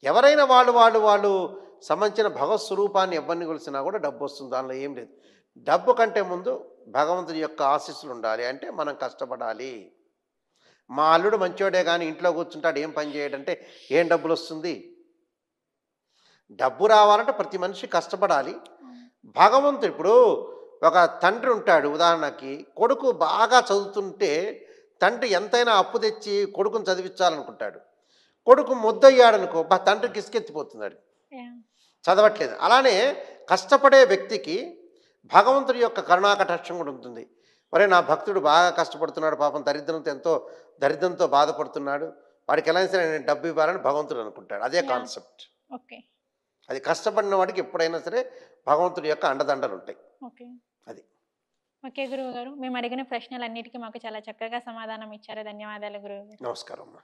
ఎవరైనా వాళ్ళు సంబంధించిన భగవత్ స్వరూపాన్ని ఎవరిని కొలిసినా కూడా డబ్బు వస్తుంది. దానిలో ఏం లేదు. డబ్బు కంటే ముందు భగవంతుడి యొక్క ఆశీస్సులు ఉండాలి. అంటే మనం కష్టపడాలి. మా అల్లుడు మంచోడే కానీ ఇంట్లో కూర్చుంటాడు, ఏం పని చేయడంటే ఏం డబ్బులు వస్తుంది? డబ్బు రావాలంటే ప్రతి మనిషి కష్టపడాలి. భగవంతుడు ఇప్పుడు ఒక తండ్రి ఉంటాడు, ఉదాహరణకి కొడుకు బాగా చదువుతుంటే తండ్రి ఎంతైనా అప్పు తెచ్చి కొడుకుని చదివించాలనుకుంటాడు. కొడుకు ముద్దయ్యాడనుకో, తండ్రికి ఇసుకెత్తిపోతున్నాడు, చదవట్లేదు. అలానే కష్టపడే వ్యక్తికి భగవంతుడి యొక్క కరుణాకటాక్షం కూడా ఉంటుంది. మరి నా భక్తుడు బాగా కష్టపడుతున్నాడు, పాపం దరిద్రంతో బాధపడుతున్నాడు, వాడికి ఎలా సరే నేను డబ్బు ఇవ్వాలని భగవంతుడు అనుకుంటాడు. అదే కాన్సెప్ట్. అది కష్టపడిన వాడికి ఎప్పుడైనా సరే భగవంతుడి యొక్క అండదండలు ఉంటాయి. అది. ఓకే గురువు గారు, మేము అడిగిన ప్రశ్నలన్నిటికీ మాకు చాలా చక్కగా సమాధానం ఇచ్చారు. ధన్యవాదాలు గురువు గారు. నమస్కారం అమ్మా.